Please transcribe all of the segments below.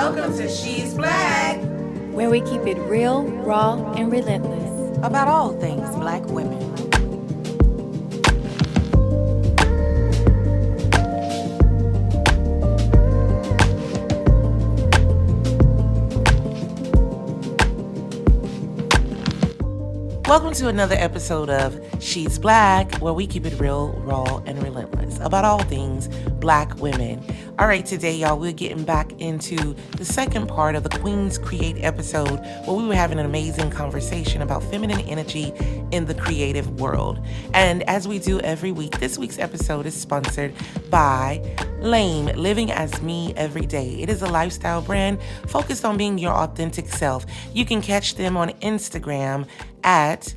Welcome to She's Black, where we keep it real, raw, and relentless about all things Black women. Welcome to another episode of She's Black, where we keep it real, raw, and relentless about all things Black women. All right, today, y'all, we're getting back into the second part of the Queens Create episode, where we were having an amazing conversation about feminine energy in the creative world. And as we do every week, this week's episode is sponsored by Lame, Living as Me Every Day. It is a lifestyle brand focused on being your authentic self. You can catch them on Instagram at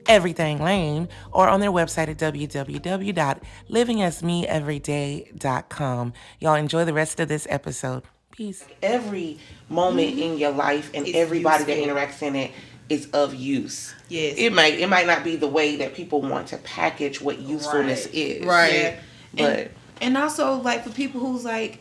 Everything Lane or on their website at www.livingasmeeveryday.com. Y'all enjoy the rest of this episode. Peace. Every moment in your life and it's everybody useful. That interacts in it is of use. Yes. It might not be the way that people want to package what usefulness is. Right. Yeah. And also, like, for people who's like,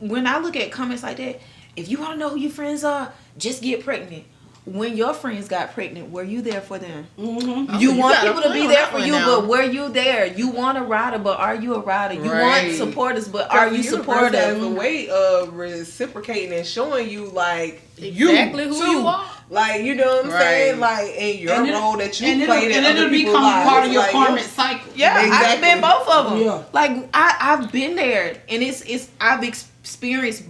when I look at comments like that, if you want to know who your friends are, just get pregnant. When your friends got pregnant, were you there for them? Mm-hmm. You want people to be there for you, but were you there? You want a rider, but are you a rider? You want supporters, but are you supportive? Has a way of reciprocating and showing you, like, exactly who you are. Like, you know what I'm saying? Like, in your role that you played in other people's become lives. part of your like, karmic cycle. Yeah, exactly. I've been both of them. Yeah. Like, I've been there, and it's I've experienced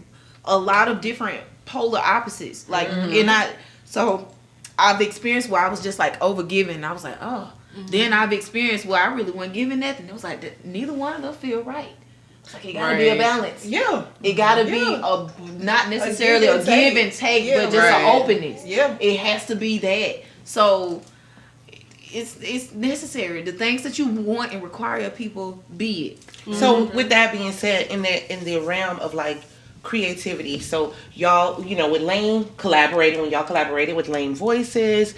a lot of different polar opposites. Like, So I've experienced where I was just like overgiving. I was like, oh. Mm-hmm. Then I've experienced where I really wasn't giving nothing. It was like neither one of them feel right. It's like it gotta be a balance. Yeah. It gotta be not necessarily a give and take, but just an openness. Yeah. It has to be that. So it's necessary. The things that you want and require of people, be it. Mm-hmm. So with that being said, in the realm of like creativity, so y'all, with Lane collaborating, when y'all collaborated with Lane Voices,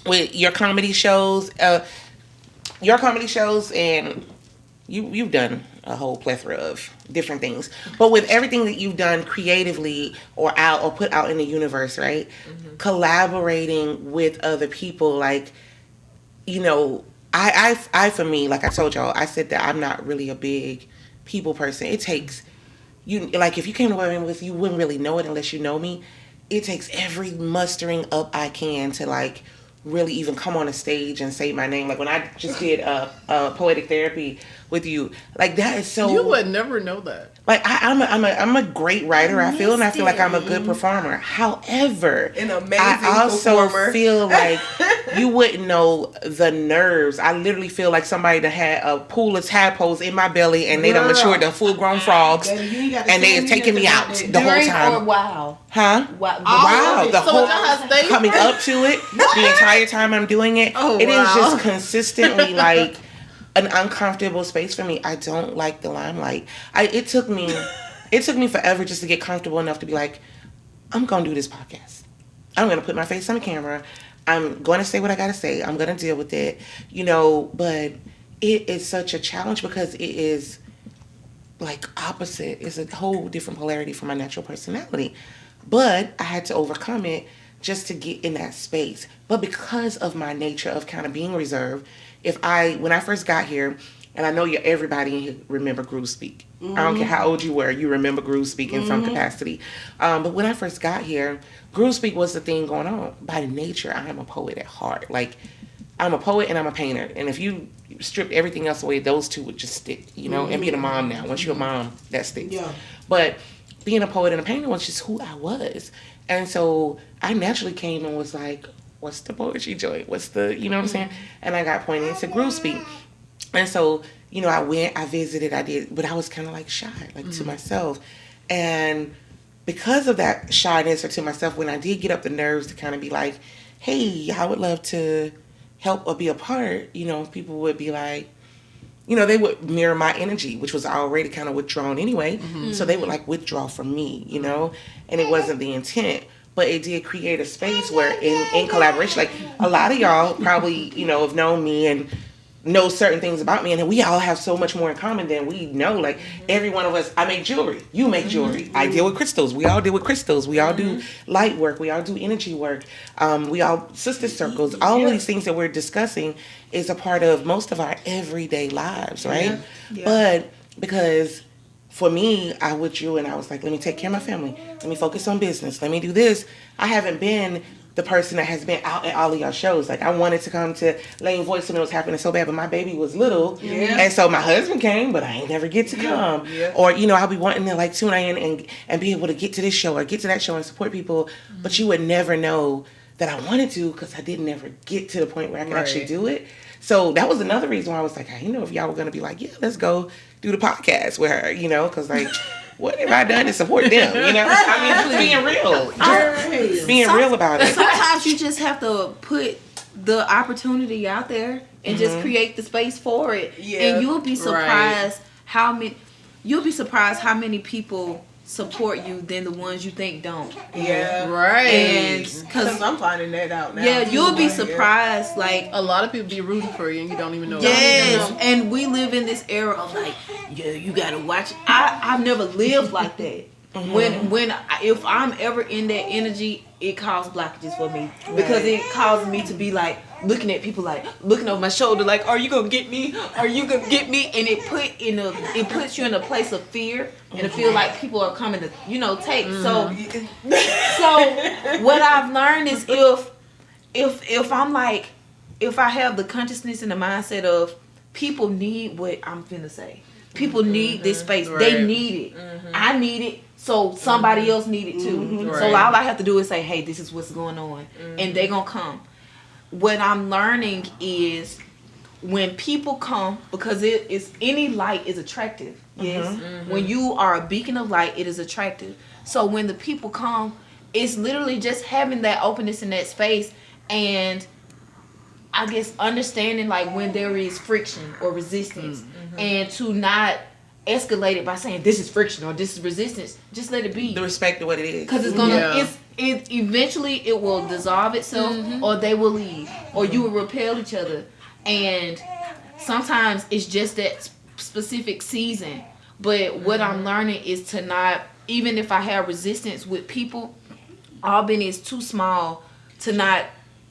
with your comedy shows, and you've done a whole plethora of different things, but with everything that you've done creatively or put out in the universe, right? Mm-hmm. Collaborating with other people, like, I for me, like I told y'all, I said that I'm not really a big people person. It takes if you came to where I'm with, you wouldn't really know it unless you know me. It takes every mustering up I can to like really even come on a stage and say my name. Like when I just did a poetic therapy with you, like that is so. You would never know that. Like I'm a great writer. I feel like I'm a good performer. However, an amazing I also performer. feel like you wouldn't know the nerves. I literally feel like somebody that had a pool of tadpoles in my belly and they done matured to full-grown frogs, and they is taking me out the whole time. Or wow. Huh? Wow. The whole coming up to it, the entire time I'm doing it, it is just consistently like an uncomfortable space for me. I don't like the limelight. It took me forever just to get comfortable enough to be like, I'm gonna do this podcast. I'm gonna put my face on the camera. I'm gonna say what I gotta say. I'm gonna deal with it, but it is such a challenge because it is like opposite. It's a whole different polarity from my natural personality. But I had to overcome it just to get in that space. But because of my nature of kind of being reserved, when I first got here, and I know everybody in here remember Groove Speak. Mm-hmm. I don't care how old you were, you remember Groove Speak in some capacity. But when I first got here, Groove Speak was the thing going on. By nature, I am a poet at heart. Like, I'm a poet and I'm a painter. And if you stripped everything else away, those two would just stick, and being a mom now. Once you're a mom, that sticks. Yeah. But being a poet and a painter was just who I was. And so I naturally came and was like, what's the poetry joint? What's the, what I'm saying? And I got pointed into Groove Speak. And so, I went, I visited, I did, but I was kind of like shy, like to myself. And because of that shyness or to myself, when I did get up the nerves to kind of be like, hey, I would love to help or be a part, people would be like, they would mirror my energy, which was already kind of withdrawn anyway. Mm-hmm. So they would like withdraw from me, and it wasn't the intent. But it did create a space where in collaboration, like a lot of y'all probably, have known me and know certain things about me, and we all have so much more in common than we know. Like every one of us, I make jewelry, you make jewelry, I deal with crystals, we all deal with crystals, we all do light work, we all do energy work, we all sister circles, all of these things that we're discussing is a part of most of our everyday lives, right? But because for me, I withdrew and I was like, let me take care of my family, let me focus on business, let me do this. I haven't been the person that has been out at all of y'all shows. Like, I wanted to come to Lane Voice when it was happening so bad, but my baby was little. And so my husband came, but I ain't never get to come. Or, you know, I'll be wanting to like tune in and be able to get to this show or get to that show and support people. But you would never know that I wanted to because I didn't ever get to the point where I could actually do it. So that was another reason why I was like, I didn't know if y'all were going to be like, yeah, let's go do the podcast with her, you know, because like, what have I done to support them? You know, I mean, just being real, just being real about it. Sometimes you just have to put the opportunity out there and just create the space for it, and you'll be surprised how many people support you than the ones you think don't. And because I'm finding that out now. You'll be surprised. Like, a lot of people be rooting for you and you don't even know. And we live in this era of like, you gotta watch. I've never lived like that. If I'm ever in that energy, it causes blockages for me because it causes me to be like looking at people, like looking over my shoulder, like, are you gonna get me? Are you gonna get me? And it puts you in a place of fear and to feel like people are coming to, you know, take. So what I've learned is if I'm like, if I have the consciousness and the mindset of people need what I'm finna say. People need this space. They need it. I need it. So somebody else need it too. So all I have to do is say, hey, this is what's going on. And they gonna come. What I'm learning is when people come, because it is, any light is attractive. Yes. When you are a beacon of light, it is attractive. So when the people come, it's literally just having that openness in that space, and I guess understanding like when there is friction or resistance, and to not escalate it by saying this is friction or this is resistance. Just let it be. The respect of what it is. Because it's gonna, it eventually it will dissolve itself, or they will leave, or you will repel each other. And sometimes it's just that specific season. But what I'm learning is to not, even if I have resistance with people, Albany is too small to not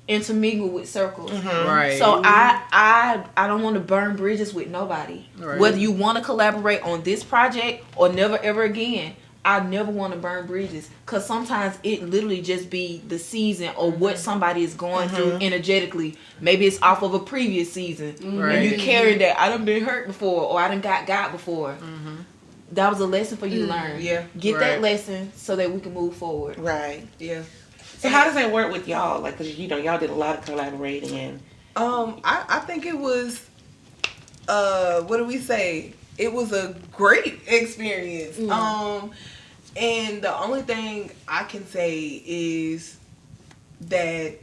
intermingle with circles. Right. So I don't want to burn bridges with nobody. Right. Whether you want to collaborate on this project or never ever again, I never want to burn bridges, because sometimes it literally just be the season or what somebody is going through energetically. Maybe it's off of a previous season and you carry that. I done been hurt before, or I done got before. That was a lesson for you to learn. Get that lesson so that we can move forward. So how does that work with y'all? Like, cause you know y'all did a lot of collaborating and. I think it was, what do we say? It was a great experience. And the only thing I can say is that,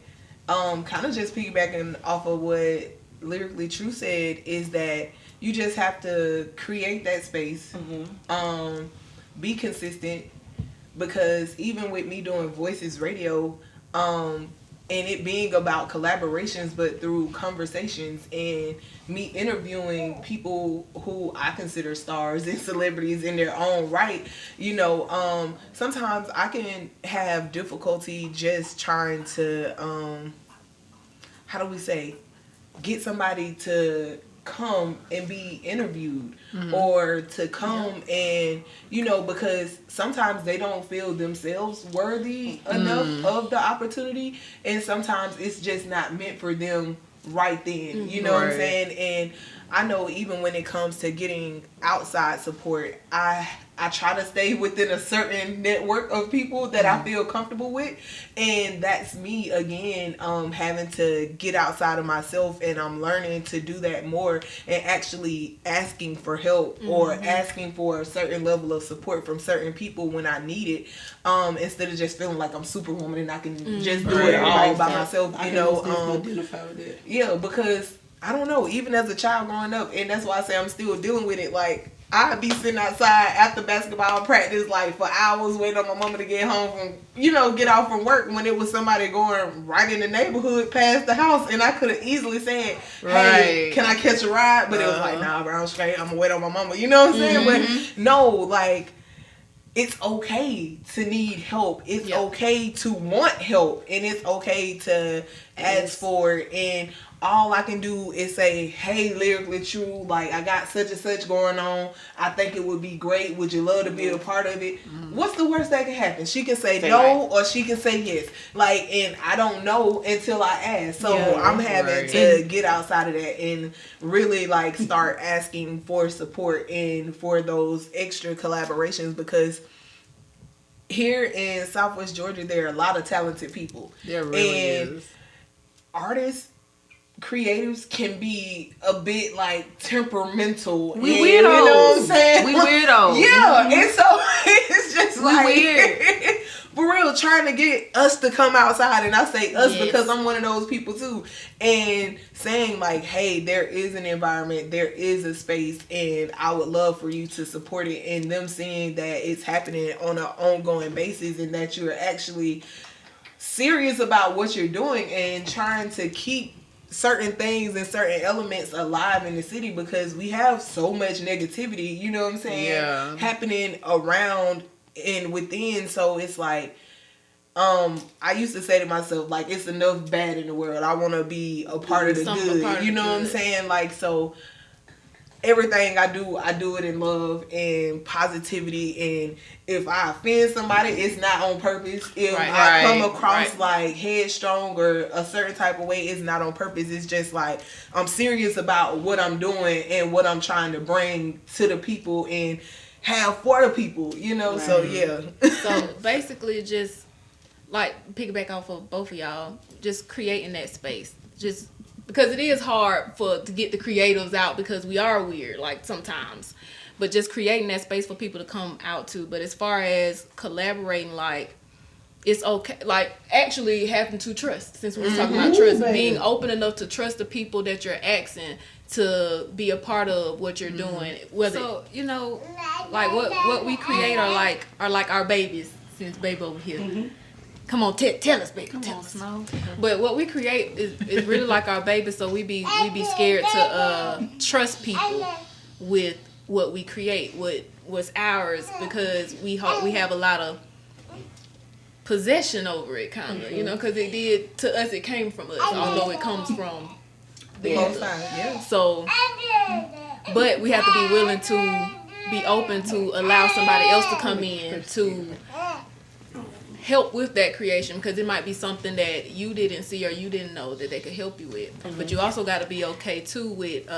kind of just piggybacking off of what Lyrically Tru said, is that you just have to create that space, be consistent, because even with me doing Voices Radio, and it being about collaborations, but through conversations and me interviewing people who I consider stars and celebrities in their own right, you know, sometimes I can have difficulty just trying to, how do we say, get somebody to come and be interviewed, or to come and, you know, because sometimes they don't feel themselves worthy enough of the opportunity, and sometimes it's just not meant for them right then, you know what I'm saying? And I know even when it comes to getting outside support, I try to stay within a certain network of people that I feel comfortable with, and that's me again, having to get outside of myself, and I'm learning to do that more, and actually asking for help or asking for a certain level of support from certain people when I need it, instead of just feeling like I'm Superwoman and I can just do it all by myself, you know. Identify with it. Yeah, because I don't know, even as a child growing up, and that's why I say I'm still dealing with it, like, I'd be sitting outside after basketball practice like for hours waiting on my mama to get home from, get off from work when it was somebody going right in the neighborhood past the house, and I could have easily said, hey, can I catch a ride? But it was like, nah, bro, I'm straight. I'm gonna wait on my mama. You know what I'm saying? But no, like, it's okay to need help. It's okay to want help, and it's okay to ask for it. And all I can do is say, hey, Lyrically Tru, like, I got such and such going on. I think it would be great. Would you love to be a part of it? What's the worst that can happen? She can say no, or she can say yes. Like, and I don't know until I ask. So I'm having to get outside of that and really, like, start asking for support and for those extra collaborations, because here in Southwest Georgia, there are a lot of talented people. There really is. Artists, creatives can be a bit like temperamental. We weirdos. You know what I'm saying? We weirdos. Yeah, and so it's just like weird. For real, trying to get us to come outside, and I say us because I'm one of those people too, and saying like, hey, there is an environment, there is a space, and I would love for you to support it, and them seeing that it's happening on an ongoing basis, and that you're actually serious about what you're doing and trying to keep certain things and certain elements alive in the city, because we have so much negativity, you know what I'm saying, happening around and within. So it's like, I used to say to myself, like, it's enough bad in the world. I want to be a part of the good, you know what I'm saying? Like, so everything I do it in love and positivity. And if I offend somebody, it's not on purpose. If I come across like headstrong or a certain type of way, it's not on purpose. It's just like, I'm serious about what I'm doing and what I'm trying to bring to the people and have for the people, you know? So So basically just like piggyback off of both of y'all, just creating that space. Just because it is hard to get the creatives out, because we are weird like sometimes, but just creating that space for people to come out to. But as far as collaborating, like, it's okay, like actually having to trust, since we're talking about trust, being open enough to trust the people that you're asking to be a part of what you're doing. Whether, so, like what we create are like our babies, since babe over here. Come on, tell us, baby. Tell us. Snow. But what we create is really like our babies, so we be scared to trust people with what we create, what's ours, because we have a lot of possession over it, kind of, because to us, it came from us, although it comes from the other. So, but we have to be willing to be open to allow somebody else to come in to help with that creation, because it might be something that you didn't see or you didn't know that they could help you with. But you also got to be okay too with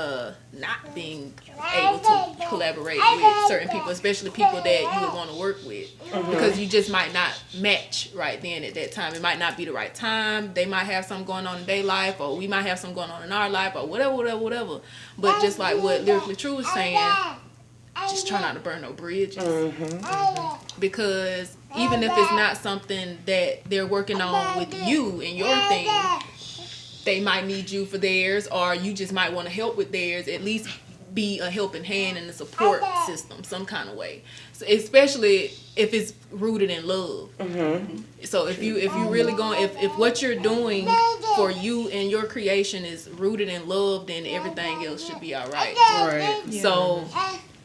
not being able to collaborate with certain people, especially people that you would want to work with, because you just might not match right then at that time. It might not be the right time. They might have something going on in their life, or we might have something going on in our life, or whatever. But just like what Lyrically Tru was saying, just try not to burn no bridges. Because even if it's not something that they're working on with you and your thing, they might need you for theirs, or you just might want to help with theirs. At least be a helping hand in the support system, some kind of way. So especially if it's rooted in love. So if you really going, if what you're doing for you and your creation is rooted in love, then everything else should be all right. Right. Yeah. So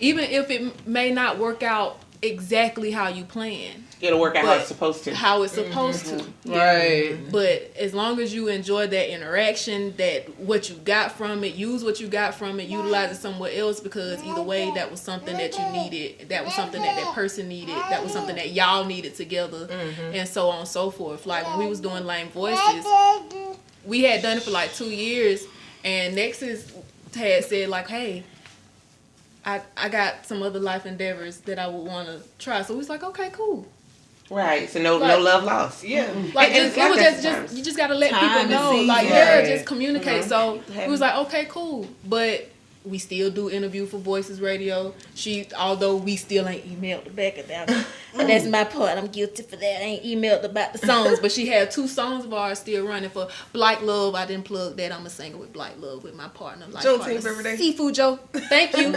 even if it may not work out exactly how you plan, it'll work out how it's supposed to. How it's supposed to. Right. But as long as you enjoy that interaction, that what you got from it, use what you got from it, utilize it somewhere else, because either way, that was something that you needed, that was something that person needed, that was something that y'all needed together, and so on and so forth. Like when we was doing Lame Voices, we had done it for like 2 years, and Nexus had said like, hey, I got some other life endeavors that I would want to try. So we was like, okay, cool. Right. So no love lost. Yeah. Like it was just you just gotta let people know. Like just communicate. So we was like, okay, cool. But we still do interview for Voices Radio. Although we still ain't emailed the back of that. And that's my part. I'm guilty for that. I ain't emailed about the songs, but she had 2 songs of ours still running for Black Love. I didn't plug that. I'm a singer with Black Love with my partner. Joe Team every day. Seafood Joe. Thank you.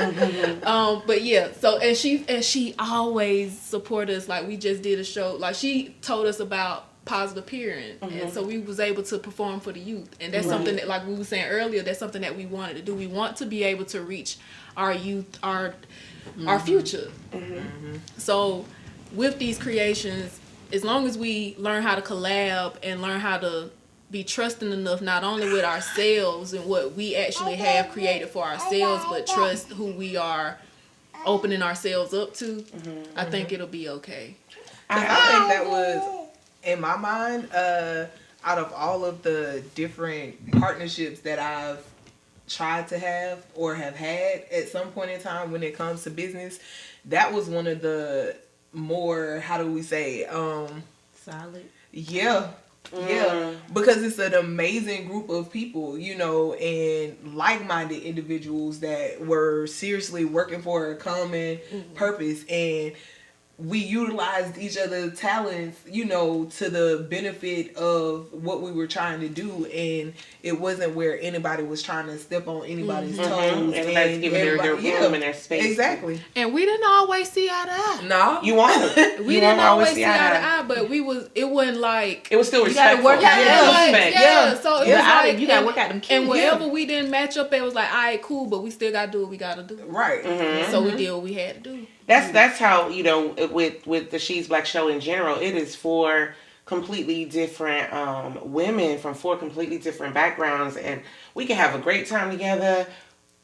But yeah, so and she always support us. Like we just did a show. Like she told us about positive peering, and so we was able to perform for the youth, and that's something that, like we were saying earlier, that's something that we wanted to do. We want to be able to reach our youth, our future. So with these creations, as long as we learn how to collab and learn how to be trusting enough, not only with ourselves and what we actually have created for ourselves, but trust who we are opening ourselves up to, I think it'll be okay. I think that was, in my mind, out of all of the different partnerships that I've tried to have or have had at some point in time when it comes to business, that was one of the more, how do we say, Solid. Yeah, because it's an amazing group of people, you know, and like-minded individuals that were seriously working for a common purpose, and we utilized each other's talents, you know, to the benefit of what we were trying to do, and it wasn't where anybody was trying to step on anybody's toes. Everybody's giving their room and their space. Exactly. And we didn't always see eye to eye. No, You want it. We didn't always see eye to eye, but it wasn't like It was still You gotta respectful. work out yeah, respect. yeah. So it was like You gotta work out them kids. and wherever we didn't match up, it was like, all right, cool, but we still gotta do what we gotta do. right. So we did what we had to do. That's how, you know, with the She's Black show in general, it is for completely different women from 4 completely different backgrounds, and we can have a great time together,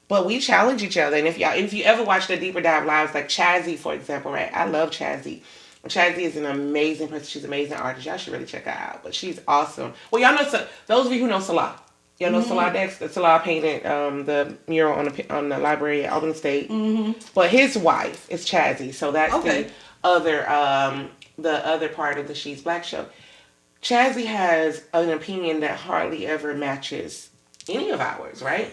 but we challenge each other. And if you ever watch the Deeper Dive Lives, like Chazzy, for example, right? I love Chazzy. Chazzy is an amazing person. She's an amazing artist. Y'all should really check her out. But she's awesome. Well, y'all know, those of you who know Salah. Y'all know Salah Dexter. Salah painted the mural on the library at Albany State. But his wife is Chazzy. So that's the other part of the She's Black show. Chazzy has an opinion that hardly ever matches any of ours, right?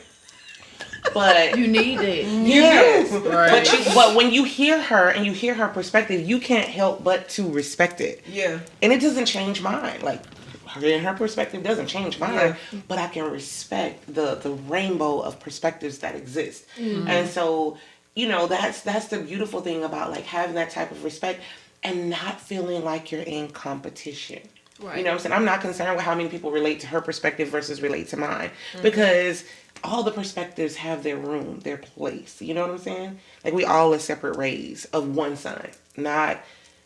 But You need it. yes, Right. but when you hear her and you hear her perspective, you can't help but to respect it. Yeah. And it doesn't change mine. Like, her perspective doesn't change mine, but I can respect the rainbow of perspectives that exist. And so, you know, that's the beautiful thing about like having that type of respect and not feeling like you're in competition. Right. You know what I'm saying? I'm not concerned with how many people relate to her perspective versus relate to mine, because all the perspectives have their room, their place. You know what I'm saying? Like, we all are separate rays of one sun. Not,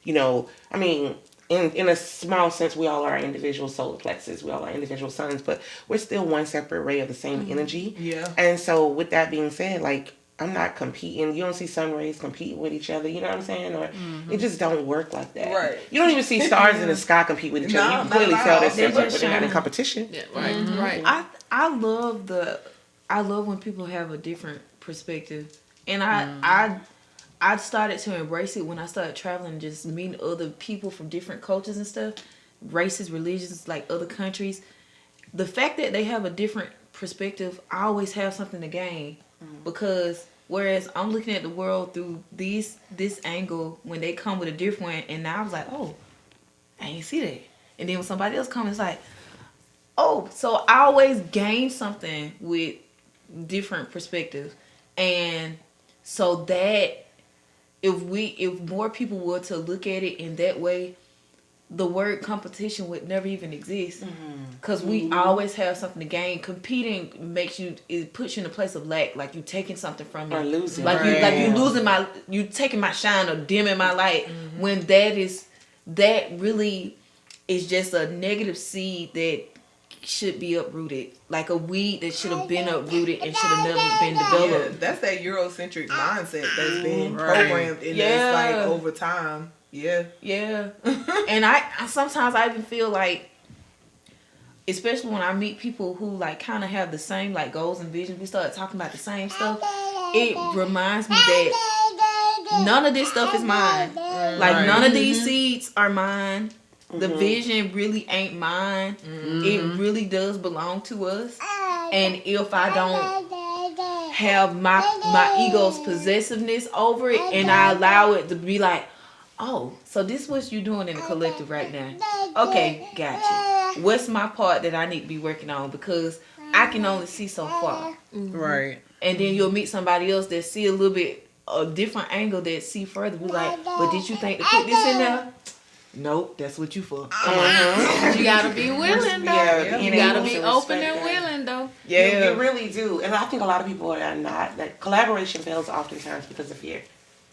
you know, I mean, in a small sense, we all are individual solar plexus. We all are individual suns, but we're still one separate ray of the same energy. Yeah. And so with that being said, like, I'm not competing. You don't see sun rays competing with each other. You know what I'm saying? Or it just don't work like that. Right. You don't even see stars in the sky compete with each other. You can clearly tell they're separate, but they're not in competition. Yeah, right. I love when people have a different perspective, and I started to embrace it when I started traveling, just meeting other people from different cultures and stuff, races, religions, like other countries. The fact that they have a different perspective, I always have something to gain, because whereas I'm looking at the world through this angle, when they come with a different one, and now I was like, oh, I ain't see that. And then when somebody else comes, it's like, oh, so I always gain something with different perspectives. And so that if more people were to look at it in that way, the word competition would never even exist, because we always have something to gain. Competing it puts you in a place of lack, like you taking something from me, Or losing. like you losing you taking my shine or dimming my light, when that really is just a negative seed that should be uprooted, like a weed that should have been uprooted and should have never been developed. Yeah, that's that Eurocentric mindset that's been programmed in us, like, over time. Yeah. And I sometimes I even feel like, especially when I meet people who like kind of have the same like goals and visions, we start talking about the same stuff, it reminds me that none of this stuff is mine. Like, none of these seeds are mine. The vision really ain't mine. It really does belong to us. And if I don't have my ego's possessiveness over it, and I allow it to be like, oh, so this is what you're doing in the collective right now. Okay, gotcha. What's my part that I need to be working on? Because I can only see so far. Right. And then you'll meet somebody else that see a little bit a different angle that see further. Be like, but did you think to put this in there? Nope, that's what you for. You gotta be willing though. Yeah, you gotta be open and willing though. Yeah, you really do. And I think a lot of people are not. That collaboration fails oftentimes because of fear.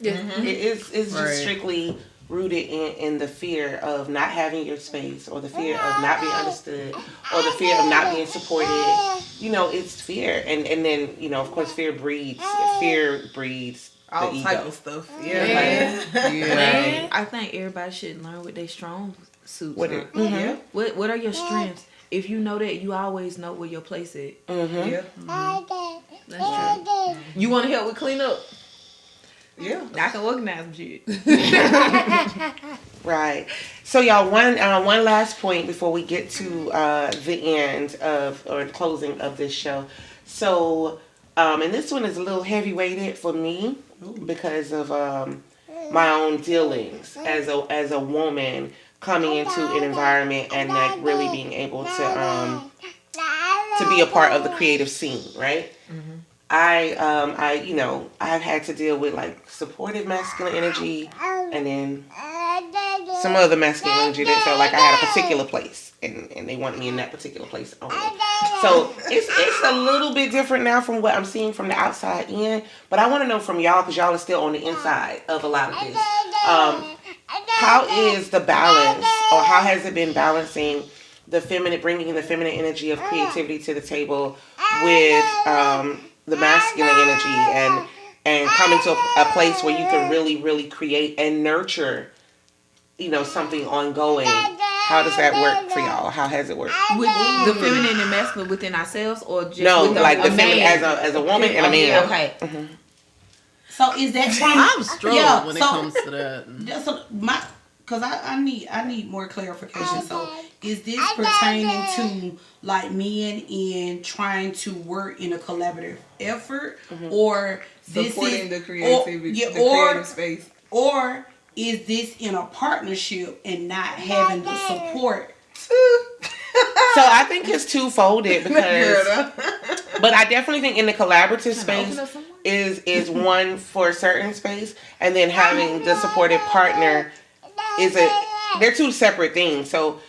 Yeah. It's just strictly rooted in the fear of not having your space, or the fear of not being understood, or the fear of not being supported. You know, it's fear. And then, you know, of course, fear breeds all the type ego. of stuff. Man, I think everybody should learn what their strong suits are. Yeah. What are your strengths? If you know that, you always know where your place is. Yeah. That's true. You want to help with cleanup? Yeah. I can organize some shit. Right. So y'all, one last point before we get to the end of, or the closing of this show. So, and this one is a little heavy-weighted for me because of my own dealings as a woman coming into an environment and like really being able to be a part of the creative scene, right? Mm-hmm. I've had to deal with like supportive masculine energy, and then some other masculine energy that felt like I had a particular place, and they wanted me in that particular place only. So it's a little bit different now from what I'm seeing from the outside in, but I want to know from y'all, because y'all are still on the inside of a lot of this. How is the balance, or how has it been balancing the feminine, bringing the feminine energy of creativity to the table with the masculine energy, and coming to a place where you can really create and nurture, you know, something ongoing? How does that work for y'all? How has it worked? With the feminine and masculine within ourselves, or just like the feminine as a woman and a man. Okay. Mm-hmm. So is that from? I'm struggling when it comes to that. So because I need more clarification. So is this pertaining to like men in trying to work in a collaborative effort, or this supporting is the creativity, the creative space, or is this in a partnership and not having the support? So I think it's two-folded, because, but I definitely think in the collaborative space is one for a certain space, and then having the supportive partner they're two separate things. So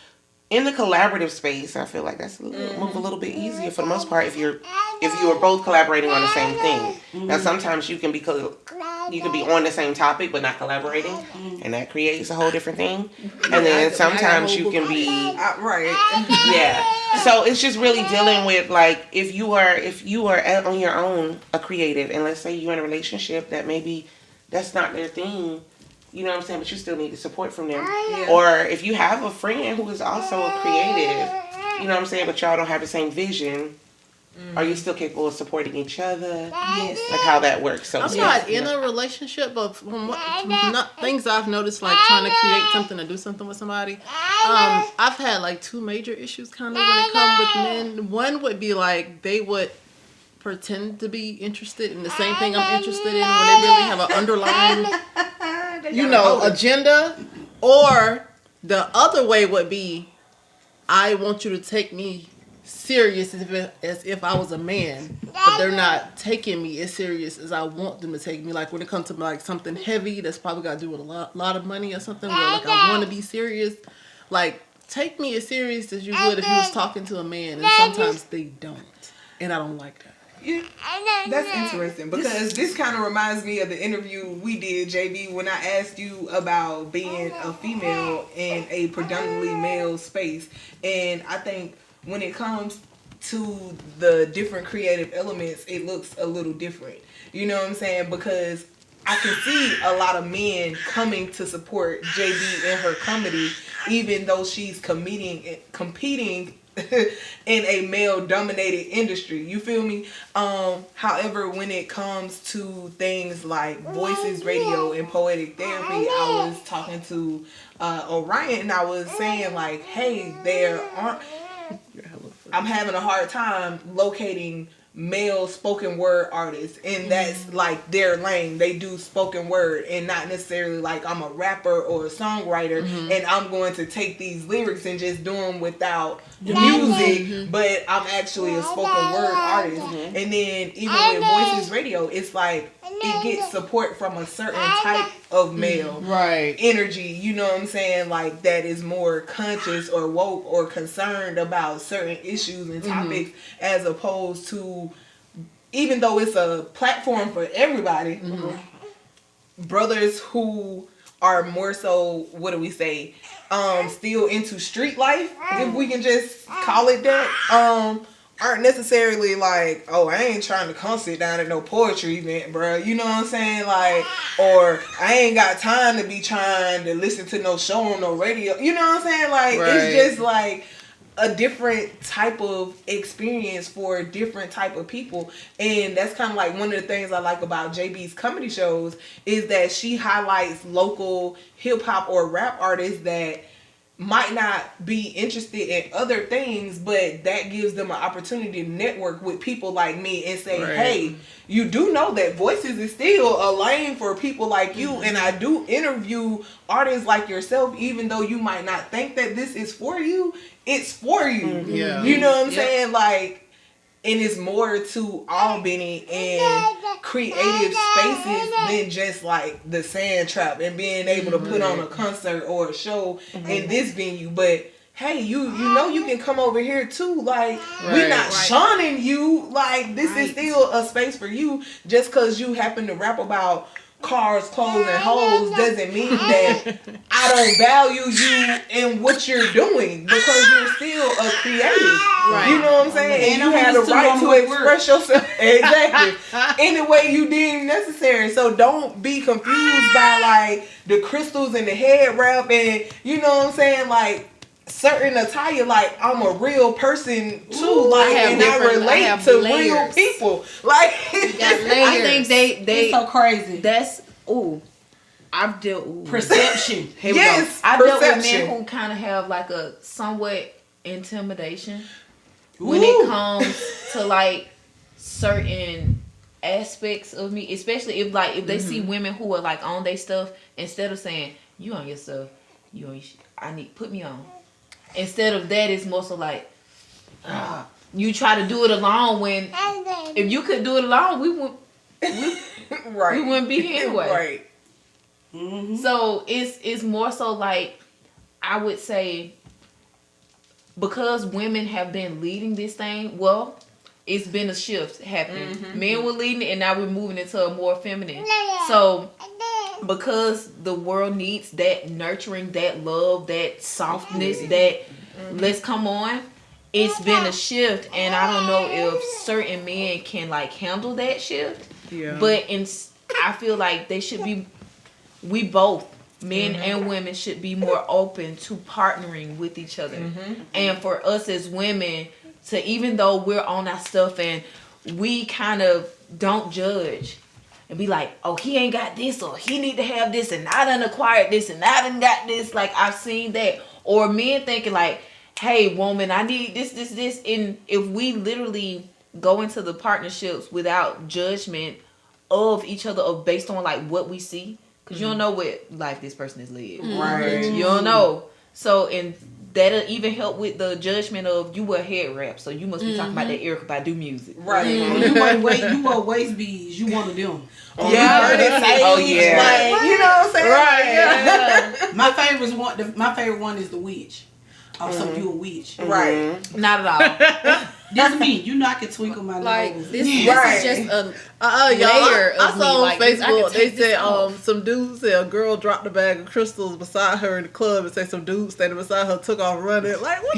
in the collaborative space, I feel like that's move a little bit easier for the most part if you are both collaborating on the same thing. Now sometimes you can be on the same topic but not collaborating, and that creates a whole different thing. And then sometimes you can be yeah. So it's just really dealing with like if you are on your own a creative, and let's say you're in a relationship that maybe that's not their thing. You know what I'm saying? But you still need the support from them. Yeah. Or if you have a friend who is also a creative, you know what I'm saying, but y'all don't have the same vision, are you still capable of supporting each other? Yes. Like how that works. So I'm not in a relationship, but from things I've noticed, like trying to create something or do something with somebody, I've had like two major issues kind of when it comes with men. One would be like they would pretend to be interested in the same thing I'm interested in when they really have an underlying agenda. Or the other way would be, I want you to take me serious as if I was a man, but they're not taking me as serious as I want them to take me. Like when it comes to like something heavy that's probably got to do with a lot of money or something, where like I want to be serious, like take me as serious as you would if you was talking to a man, and sometimes they don't, and I don't like that. Yeah, that's interesting, because this kind of reminds me of the interview we did, JB, when I asked you about being a female in a predominantly male space. And I think when it comes to the different creative elements, it looks a little different. You know what I'm saying? Because I can see a lot of men coming to support JB in her comedy, even though she's competing in a male-dominated industry. You feel me? However, when it comes to things like Voices Radio and Poetic Therapy, I was talking to Orion, and I was saying like, hey, I'm having a hard time locating male spoken word artists, and that's like their lane. They do spoken word, and not necessarily like I'm a rapper or a songwriter, and I'm going to take these lyrics and just do them without the music, but I'm actually a spoken word artist. And then even with Voices Radio, it's like it gets support from a certain type of male energy, you know what I'm saying, like that is more conscious or woke or concerned about certain issues and topics, as opposed to, even though it's a platform for everybody, brothers who are more so, what do we say, still into street life, if we can just call it that, aren't necessarily like, oh, I ain't trying to come sit down at no poetry event, bro. You know what I'm saying? Like, or I ain't got time to be trying to listen to no show on no radio. You know what I'm saying? Like, it's just like a different type of experience for different type of people. And that's kind of like one of the things I like about JB's comedy shows, is that she highlights local hip hop or rap artists that might not be interested in other things, but that gives them an opportunity to network with people like me and say, hey, you do know that Voices is still a lane for people like you, and I do interview artists like yourself, even though you might not think that this is for you, it's for you. You know what I'm saying? Like, and it's more to Albany and creative spaces than just like the Sand Trap and being able to put on a concert or a show in this venue. But hey, you know you can come over here too. Like, we're not shunning you. Like, this is still a space for you. Just because you happen to rap about cars, clothes, and hoes doesn't mean that I don't value you and what you're doing, because you're still a creative. You know what I'm saying? And you have the right to express yourself exactly any way you deem necessary. So don't be confused by like the crystals and the head wrap and, you know what I'm saying, like certain attire. Like, I'm a real person too. Like, and I relate to real people. Like, I think they it's so crazy. That's I've dealt with perception. I've dealt with men who kind of have like a somewhat intimidation when it comes to like certain aspects of me, especially if they see women who are like on their stuff, instead of saying you on your stuff, you on your I need put me on. Instead of that, it's more so like you try to do it alone, when if you could do it alone, we wouldn't be here anyway. So it's more so like, I would say, because women have been leading this thing, well, it's been a shift happening. Men were leading it, and now we're moving into a more feminine. So because the world needs that nurturing, that love, that softness, that let's come on, it's been a shift, and I don't know if certain men can like handle that shift. But I feel like they should be, we both, men and women, should be more open to partnering with each other. And for us as women to, even though we're on our stuff and we kind of don't judge and be like, oh, he ain't got this, or he need to have this, and I done acquired this, and I done got this. Like, I've seen that. Or men thinking like, hey, woman, I need this. And if we literally go into the partnerships without judgment of each other, of based on like what we see, because you don't know what life this person has lived. You don't know. So, and that'll even help with the judgment of, you wear head wrap, so you must be talking about that Erykah Badu music. You wear waist beads, you one of them. Like, you know what I'm saying? My favorite one is the witch. Also, you a witch. Not at all. That's me. You know I can twinkle my like nose. this is just a layer I of saw on me. Like, Facebook, they said off. some dude said a girl dropped a bag of crystals beside her in the club, and said some dude standing beside her took off running. Like, what?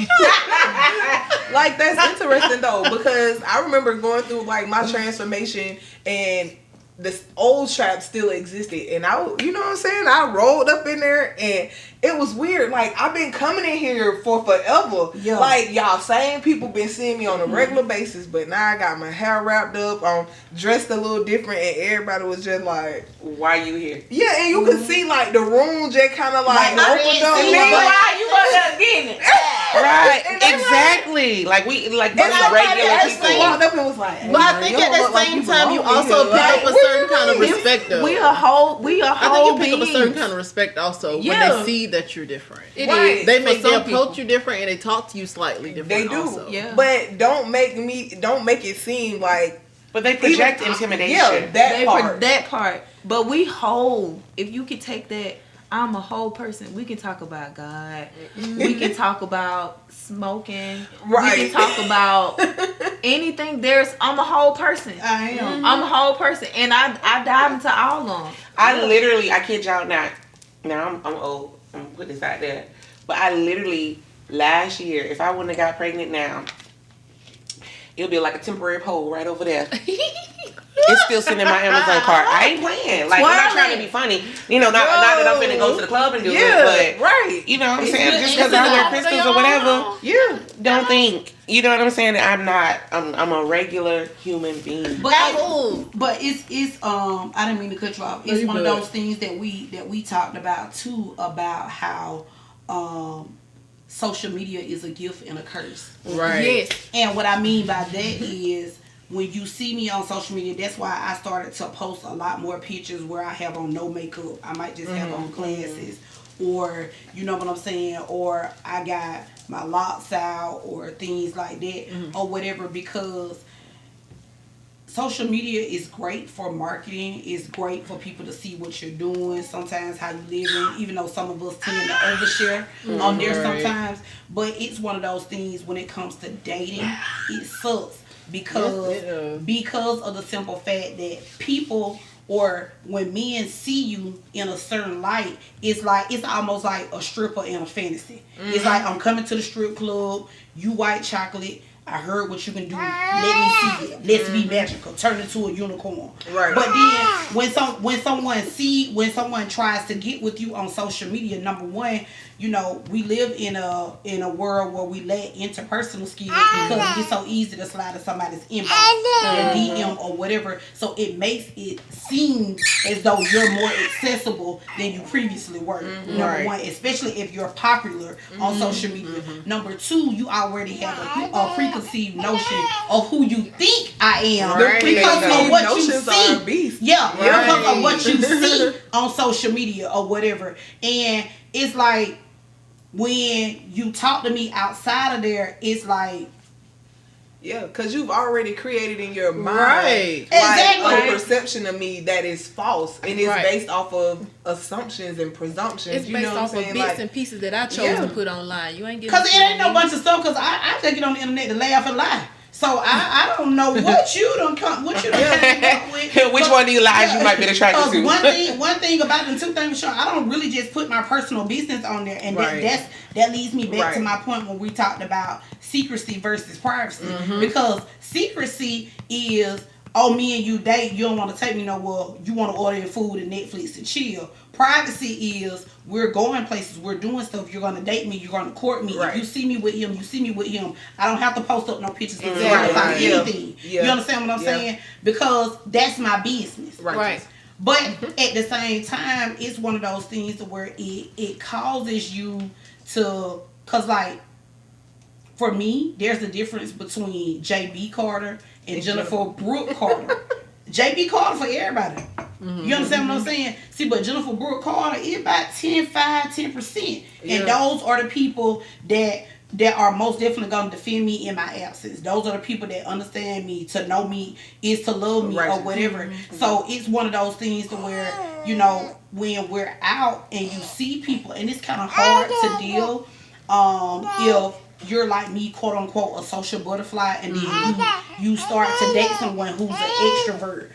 Like, that's interesting though, because I remember going through like my transformation, and this old trap still existed, and you know what I'm saying, I rolled up in there, and it was weird. Like, I've been coming in here for forever. Like, y'all same people been seeing me on a regular basis, but now I got my hair wrapped up, I'm dressed a little different, and everybody was just like, why you here? And you could see like the room just kind of like opened up. Why you up there getting it? Right, exactly. Like we like those regular people. Walked up and was like, But I think at the same time, you also pick up a certain kind of respect. Though We a whole I think you pick up a certain kind of respect also when they see that you're different. It is. They approach you different and they talk to you slightly different. They do, also. Yeah. But don't make it seem like. But they project intimidation. Yeah, that part. But we whole. If you could take that, I'm a whole person. We can talk about God. We can talk about smoking. Right. We can talk about anything. I'm a whole person. I am. I'm a whole person, and I dive into all of them. I kid y'all not. Now I'm old. I'm gonna put this out there, but I literally last year, if I wouldn't have got pregnant now, it'll be like a temporary pole right over there. It's still sitting in my Amazon cart. I ain't playing. Like, I'm not trying to be funny. You know, not that I'm finna go to the club and do it, but right. You know what I'm saying? Just because I wear pistols or whatever, don't think. You know what I'm saying? I'm a regular human being. But it's I didn't mean to cut you off. It's one of those things that we talked about too, about how social media is a gift and a curse. Right. Yes. And what I mean by that is when you see me on social media, that's why I started to post a lot more pictures where I have on no makeup. I might just have on glasses, or you know what I'm saying, or I got my locks out or things like that, or whatever, because social media is great for marketing. It's great for people to see what you're doing, sometimes how you living, even though some of us tend to overshare on there sometimes. But it's one of those things when it comes to dating, it sucks because of the simple fact that people, or when men see you in a certain light, it's almost like a stripper in a fantasy. It's like, I'm coming to the strip club, you white chocolate, I heard what you can do. Let me see it. Let's be magical. Turn into a unicorn. Right. But then when someone tries to get with you on social media, number one, you know, we live in a world where we lack interpersonal skills because it's so easy to slide to somebody's inbox or DM or whatever. So it makes it seem as though you're more accessible than you previously were. Number one, especially if you're popular on social media. Number two, you already have a preconceived notion of who you think I am because of what you see. Because of what you see on social media or whatever. And it's like, when you talk to me outside of there, it's like, yeah, because you've already created in your mind a perception of me that is false, and it's based off of assumptions and presumptions. It's based off of bits and pieces that I chose to put online. You ain't getting, because it ain't no bunch of stuff. Because I take it on the internet to laugh and lie. So I don't know what you done came up with. Which one of these lies you might be attracted to? One thing about them, two things, sure, I don't really just put my personal business on there, and that leads me back to my point when we talked about secrecy versus privacy, because secrecy is, oh, me and you date, you don't want to take me nowhere, you want to order your food and Netflix and chill. Privacy is, we're going places, we're doing stuff, you're going to date me, you're going to court me. If you see me with him, you see me with him. I don't have to post up no pictures of anything. You understand what I'm saying? Because that's my business. Right. But at the same time, it's one of those things where it causes you to, because like, for me, there's a difference between J.B. Carter and Jennifer Brooke Carter. J.B. Carter for everybody. You understand what I'm saying? See, but Jennifer Brooke Carter is about 10%. And those are the people that are most definitely going to defend me in my absence. Those are the people that understand me. To know me is to love me or whatever. So it's one of those things to where, you know, when we're out and you see people, and it's kind of hard to deal if you're like me, quote unquote, a social butterfly, and then you start to date someone who's an extrovert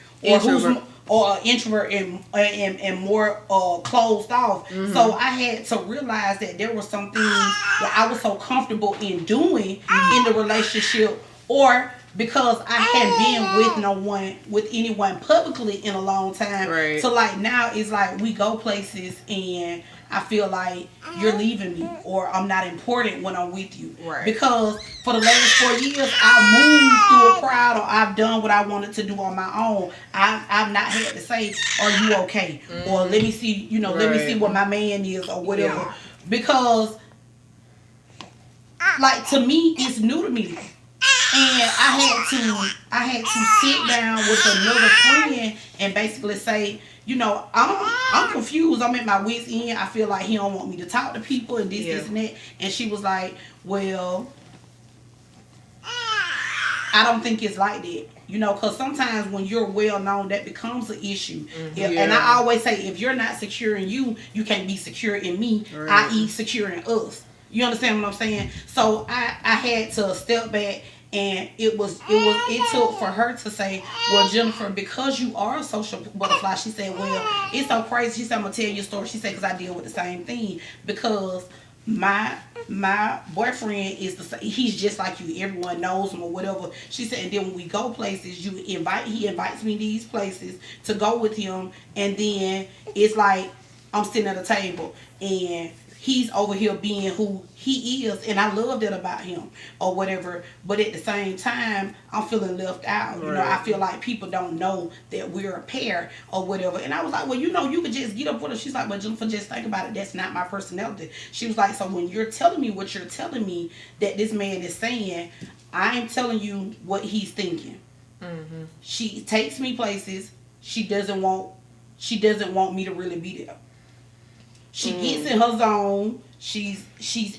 or an introvert and more closed off. So I had to realize that there were some things that I was so comfortable in doing in the relationship, or because I hadn't been with anyone publicly in a long time. So like now it's like we go places and I feel like you're leaving me, or I'm not important when I'm with you. Because for the last 4 years, I've moved through a crowd, or I've done what I wanted to do on my own. I've not had to say, "Are you okay?" or "Let me see," let me see what my man is, or whatever. Because like to me, it's new to me. And I had to sit down with another friend and basically say, you know, I'm confused. I'm at my wit's end. I feel like he don't want me to talk to people and this and that. And she was like, well, I don't think it's like that. You know, because sometimes when you're well known, that becomes an issue. And I always say, if you're not secure in you, you can't be secure in me, i.e. secure in us. You understand what I'm saying? So I had to step back, and it took for her to say, well, Jennifer, because you are a social butterfly, she said, well, it's so crazy. She said, I'm going to tell you a story. She said, because I deal with the same thing. Because my boyfriend he's just like you. Everyone knows him or whatever. She said, and then when we go places, he invites me to these places to go with him, and then it's like I'm sitting at a table and he's over here being who he is, and I love that about him or whatever. But at the same time, I'm feeling left out. You know, I feel like people don't know that we're a pair or whatever. And I was like, well, you know, you could just get up with her. She's like, well, Jennifer, just think about it. That's not my personality. She was like, so when you're telling me what you're telling me that this man is saying, I am telling you what he's thinking. Mm-hmm. She takes me places. She doesn't want me to really be there. She gets in her zone. She's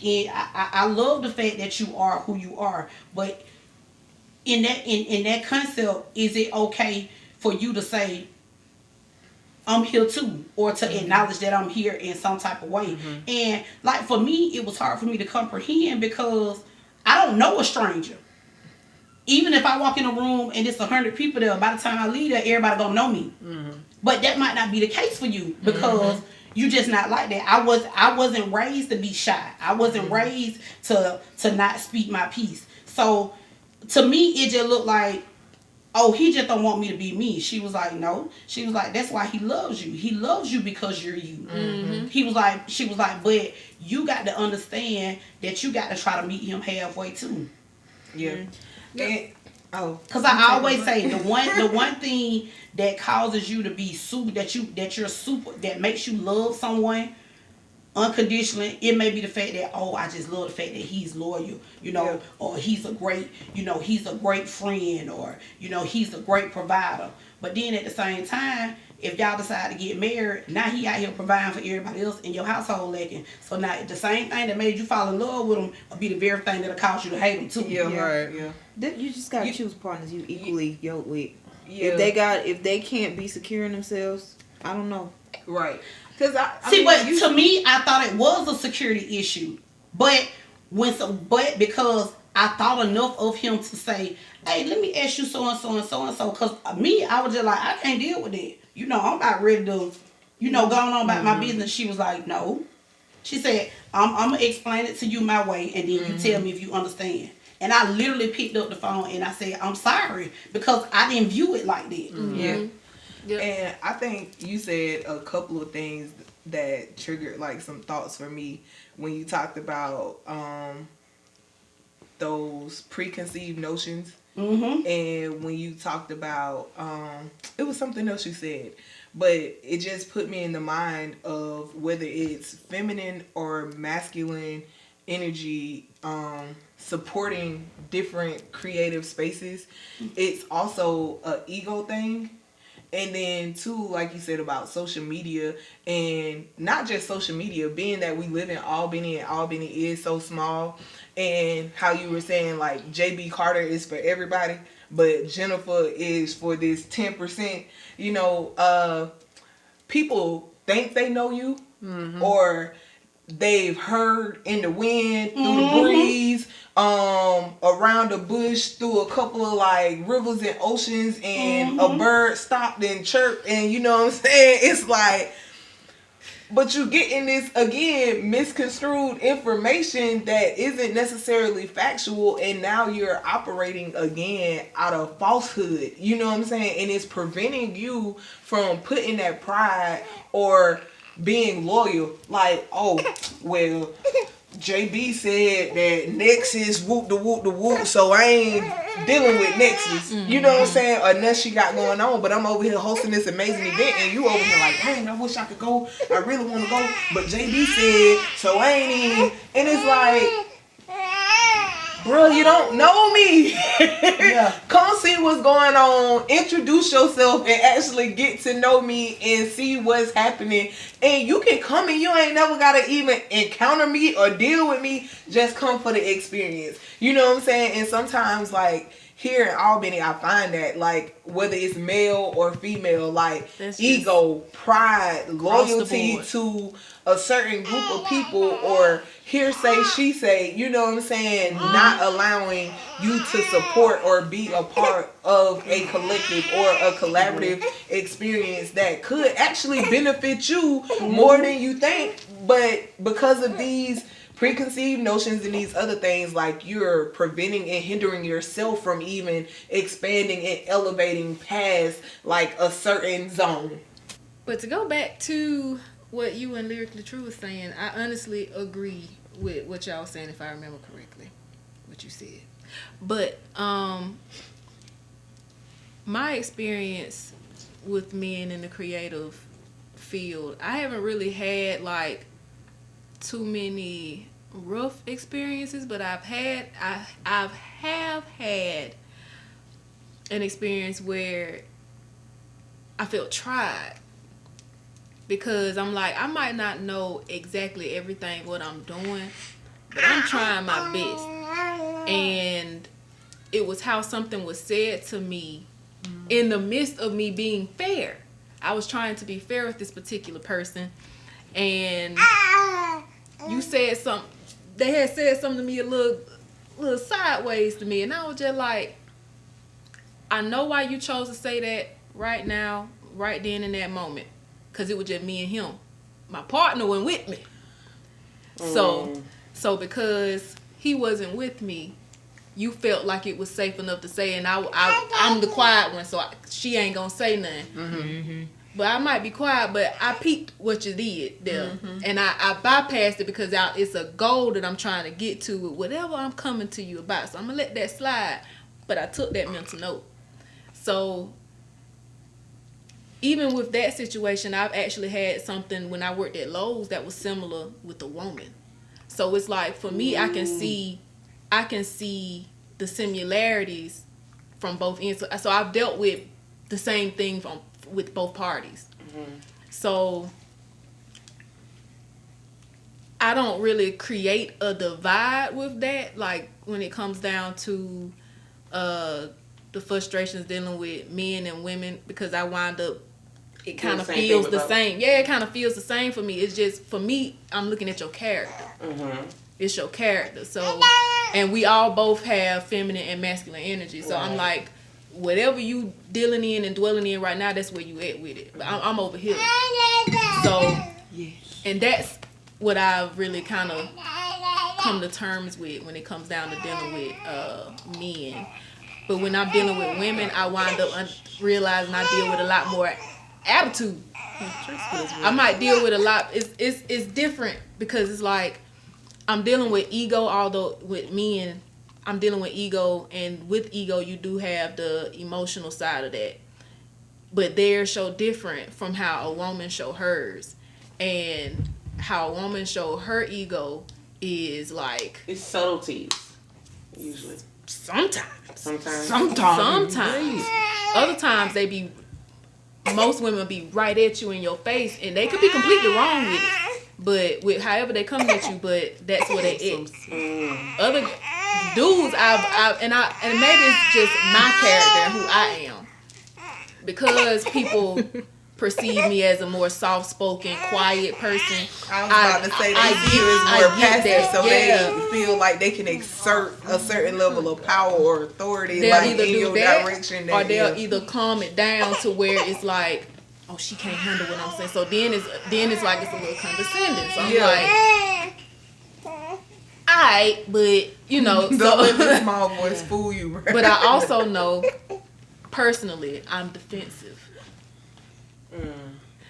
in. I love the fact that you are who you are, but in that concept, is it okay for you to say I'm here too, or to acknowledge that I'm here in some type of way? Mm-hmm. And like for me, it was hard for me to comprehend because I don't know a stranger. Even if I walk in a room and it's 100 people there, by the time I leave there, everybody gonna know me. Mm-hmm. But that might not be the case for you because you just not like that. I wasn't raised to be shy. I wasn't raised to not speak my piece. So to me, it just looked like, oh, he just don't want me to be me. She was like, no. She was like, that's why he loves you. He loves you because you're you. Mm-hmm. She was like, but you got to understand that you got to try to meet him halfway too. Yeah. Mm-hmm. Because I always say the one thing that causes you to be that makes you love someone unconditionally, it may be the fact that, oh, I just love the fact that he's loyal, you know, or he's a great friend, or, you know, he's a great provider. But then at the same time, if y'all decide to get married, now he out here providing for everybody else in your household lacking. So now the same thing that made you fall in love with him will be the very thing that'll cause you to hate him too. Yeah. You just gotta choose partners you equally yoked with. Yeah. If they can't be secure in themselves, I don't know. Right. Because to me, I thought it was a security issue, but because I thought enough of him to say, hey, let me ask you so and so and so and so. Because me, I was just like, I can't deal with that. You know, I'm about ready to, you know, going on about my business. She was like, no. She said, I'm going to explain it to you my way, and then you tell me if you understand. And I literally picked up the phone and I said, I'm sorry, because I didn't view it like that. Mm-hmm. Yeah. Yep. And I think you said a couple of things that triggered like some thoughts for me when you talked about those preconceived notions. Mm-hmm. And when you talked about, it was something else you said, but it just put me in the mind of whether it's feminine or masculine energy supporting different creative spaces. It's also an ego thing. And then too, like you said about social media, and not just social media, being that we live in Albany and Albany is so small, and how you were saying like JB Carter is for everybody, but Jennifer is for this 10%, you know, people think they know you, or they've heard in the wind, through the breeze, around the bush, through a couple of like rivers and oceans, and a bird stopped and chirped, and you know what I'm saying? It's like, but you getting this, again, misconstrued information that isn't necessarily factual, and now you're operating again out of falsehood. You know what I'm saying? And it's preventing you from putting that pride or being loyal. Like, oh, well, JB said that Nexus whoop the whoop, so I ain't dealing with Nexus. You know what I'm saying? Or nothing she got going on, but I'm over here hosting this amazing event, and you over here like, dang, I wish I could go. I really want to go, but JB said, so I ain't even. And it's like, bro, you don't know me. Come see what's going on. Introduce yourself and actually get to know me and see what's happening. And you can come and you ain't never got to even encounter me or deal with me. Just come for the experience. You know what I'm saying? And sometimes, like, here in Albany, I find that, like, whether it's male or female, like, ego, pride, loyalty to a certain group of people, or hearsay, she say, you know what I'm saying, not allowing you to support or be a part of a collective or a collaborative experience that could actually benefit you more than you think, but because of these preconceived notions and these other things, like, you're preventing and hindering yourself from even expanding and elevating past, like, a certain zone. But to go back to what you and Lyrically Tru was saying, I honestly agree with what y'all was saying, if I remember correctly, what you said. But my experience with men in the creative field, I haven't really had, like, too many rough experiences, but I have had an experience where I felt tried, because I'm like, I might not know exactly everything what I'm doing, but I'm trying my best. And it was how something was said to me in the midst of me being fair. I was trying to be fair with this particular person, and you said something, they had said something to me a little sideways to me, and I was just like, I know why you chose to say that right now, right then in that moment, because it was just me and him. My partner wasn't with me. So because he wasn't with me, you felt like it was safe enough to say, and I'm the quiet one, so she ain't gonna say nothing. Mm-hmm. But I might be quiet, but I peeped what you did there. Mm-hmm. And I bypassed it because it's a goal that I'm trying to get to with whatever I'm coming to you about. So I'm going to let that slide. But I took that mental note. So even with that situation, I've actually had something when I worked at Lowe's that was similar with a woman. So it's like, for me, I can see the similarities from both ends. So I've dealt with the same thing with both parties. Mm-hmm. So I don't really create a divide with that, like when it comes down to the frustrations dealing with men and women, because I wind up, it kind of feels the same. Yeah, it kind of feels the same for me. It's just, for me, I'm looking at your character. Mm-hmm. It's your character. So, and we all both have feminine and masculine energy. So I'm like, whatever you dealing in and dwelling in right now, that's where you at with it. But I'm over here. So, and that's what I've really kind of come to terms with when it comes down to dealing with men. But when I'm dealing with women, I wind up realizing I deal with a lot more attitude. I might deal with a lot. It's different, because it's like I'm dealing with ego, although with men, I'm dealing with ego, and with ego, you do have the emotional side of that. But they're so different from how a woman show hers. And how a woman show her ego is like... It's subtleties, usually. Sometimes. Sometimes. Other times, most women be right at you in your face, and they could be completely wrong with it. But with however they come at you, but that's what they is. Other dudes, and maybe it's just my character and who I am, because people perceive me as a more soft-spoken, quiet person. I was about to say they see you as more passive, so they feel like they can exert a certain level of power or authority, they'll like either in do your that, direction, or they'll either calm it down to where it's like, oh, she can't handle what I'm saying. So then it's like it's a little condescending. So I'm like, alright, but you know, don't let the small voice fool you. Right? But I also know personally I'm defensive.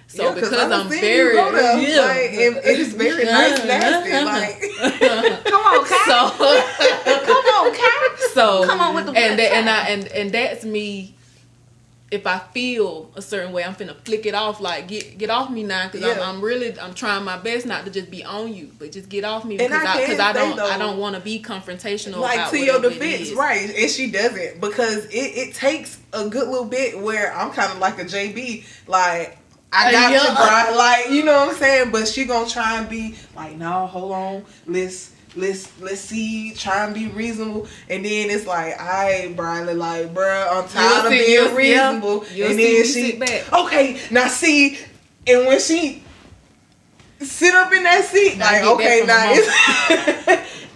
So because I'm very it's very nice, nasty. Like, come on, Kai. Come on, Kai. So come on with the and that's me if I feel a certain way, I'm finna flick it off. Like get off me now, because I'm trying my best not to just be on you, but just get off me, because I don't want to be confrontational. Like, about to your defense, right? And she doesn't, because it takes a good little bit where I'm kind of like a JB, like. I got you, bro. Like, you know what I'm saying? But she gonna try and be like, no, hold on, let's see, try and be reasonable. And then it's like, alright, Briley, like, bro, I'm tired of being reasonable. And then she sit back. Okay, now see, and when she sit up in that seat, like, okay, now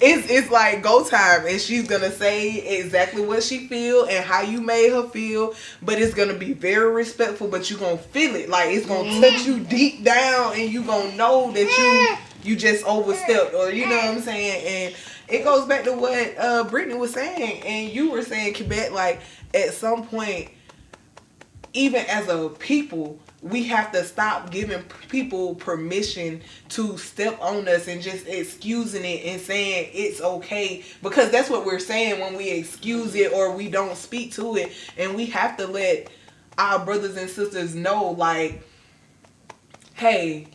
it's like go time, and she's gonna say exactly what she feel and how you made her feel, but it's gonna be very respectful, but you gonna feel it, like it's gonna touch you deep down, and you gonna know that you just overstepped, or you know what I'm saying. And it goes back to what Brittany was saying, and you were saying, Quebec, like at some point, even as a people, we have to stop giving people permission to step on us and just excusing it and saying it's okay, because that's what we're saying when we excuse it or we don't speak to it. And we have to let our brothers and sisters know, like, hey,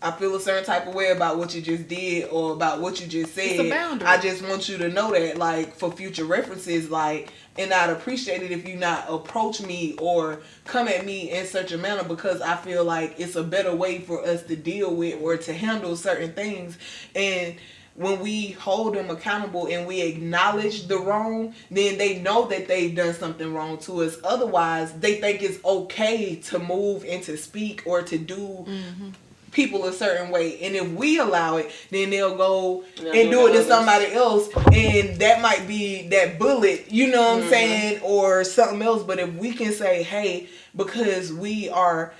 I feel a certain type of way about what you just did or about what you just said. It's a boundary. I just want you to know that, like, for future references, like, and I'd appreciate it if you not approach me or come at me in such a manner, because I feel like it's a better way for us to deal with or to handle certain things. And when we hold them accountable and we acknowledge the wrong, then they know that they've done something wrong to us. Otherwise, they think it's okay to move and to speak or to do people a certain way. And if we allow it, then they'll go and do it to somebody else, and that might be that bullet, you know what I'm saying, or something else. But if we can say, hey, because we are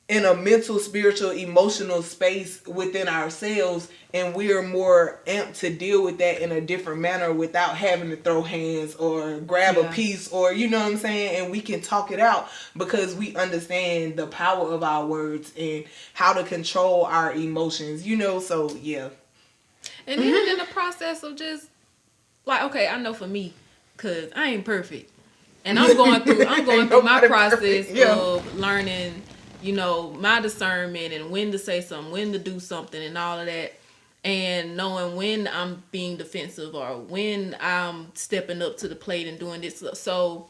in a mental, spiritual, emotional space within ourselves, and we are more amped to deal with that in a different manner without having to throw hands or grab a piece, or you know what I'm saying, and we can talk it out because we understand the power of our words and how to control our emotions, you know. So yeah. And even in the process of just like, okay, I know for me, cause I ain't perfect, and I'm going through my process of learning, you know, my discernment and when to say something, when to do something, and all of that. And knowing when I'm being defensive or when I'm stepping up to the plate and doing this. So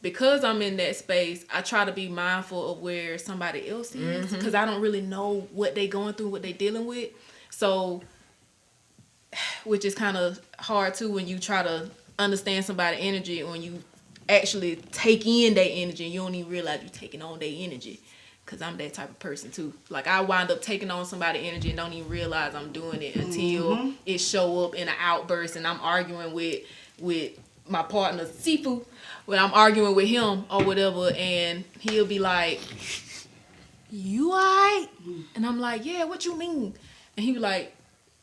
because I'm in that space, I try to be mindful of where somebody else is, because I don't really know what they going through, what they dealing with. So, which is kind of hard too when you try to understand somebody's energy, when you actually take in their energy and you don't even realize you're taking on their energy. Because I'm that type of person too. Like, I wind up taking on somebody's energy and don't even realize I'm doing it until it show up in an outburst, and I'm arguing with my partner, Sifu, when I'm arguing with him or whatever, and he'll be like, you alright? And I'm like, yeah, what you mean? And he be like,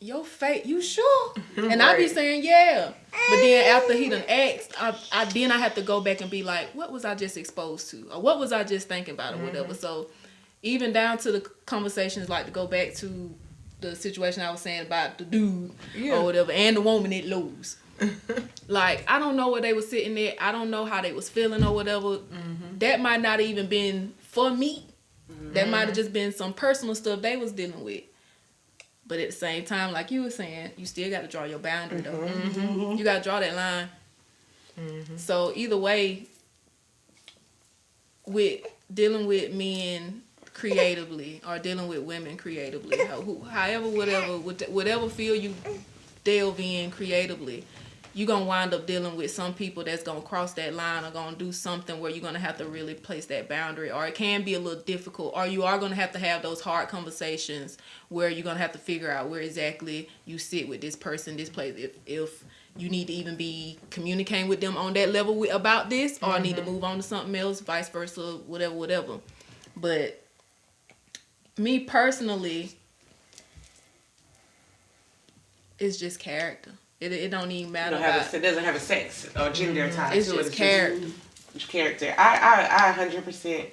your face, you sure? And I be saying, yeah. But then after he done asked, I have to go back and be like, what was I just exposed to? Or what was I just thinking about, or whatever. So even down to the conversations, like to go back to the situation I was saying about the dude or whatever, and the woman that lose. Like, I don't know where they were sitting there. I don't know how they was feeling or whatever. That might not have even been for me. That might have just been some personal stuff they was dealing with. But at the same time, like you were saying, you still got to draw your boundary, though. You got to draw that line. So either way, with dealing with men creatively or dealing with women creatively, however, whatever field you delve in creatively, you're going to wind up dealing with some people that's going to cross that line or going to do something where you're going to have to really place that boundary, or it can be a little difficult, or you are going to have those hard conversations where you're going to have to figure out where exactly you sit with this person, this place, if you need to even be communicating with them on that level about this, or need to move on to something else, vice versa, whatever. But me personally, it's just character. It don't even matter. It doesn't have a sex or gender tie. It's just character. Character. I 100%.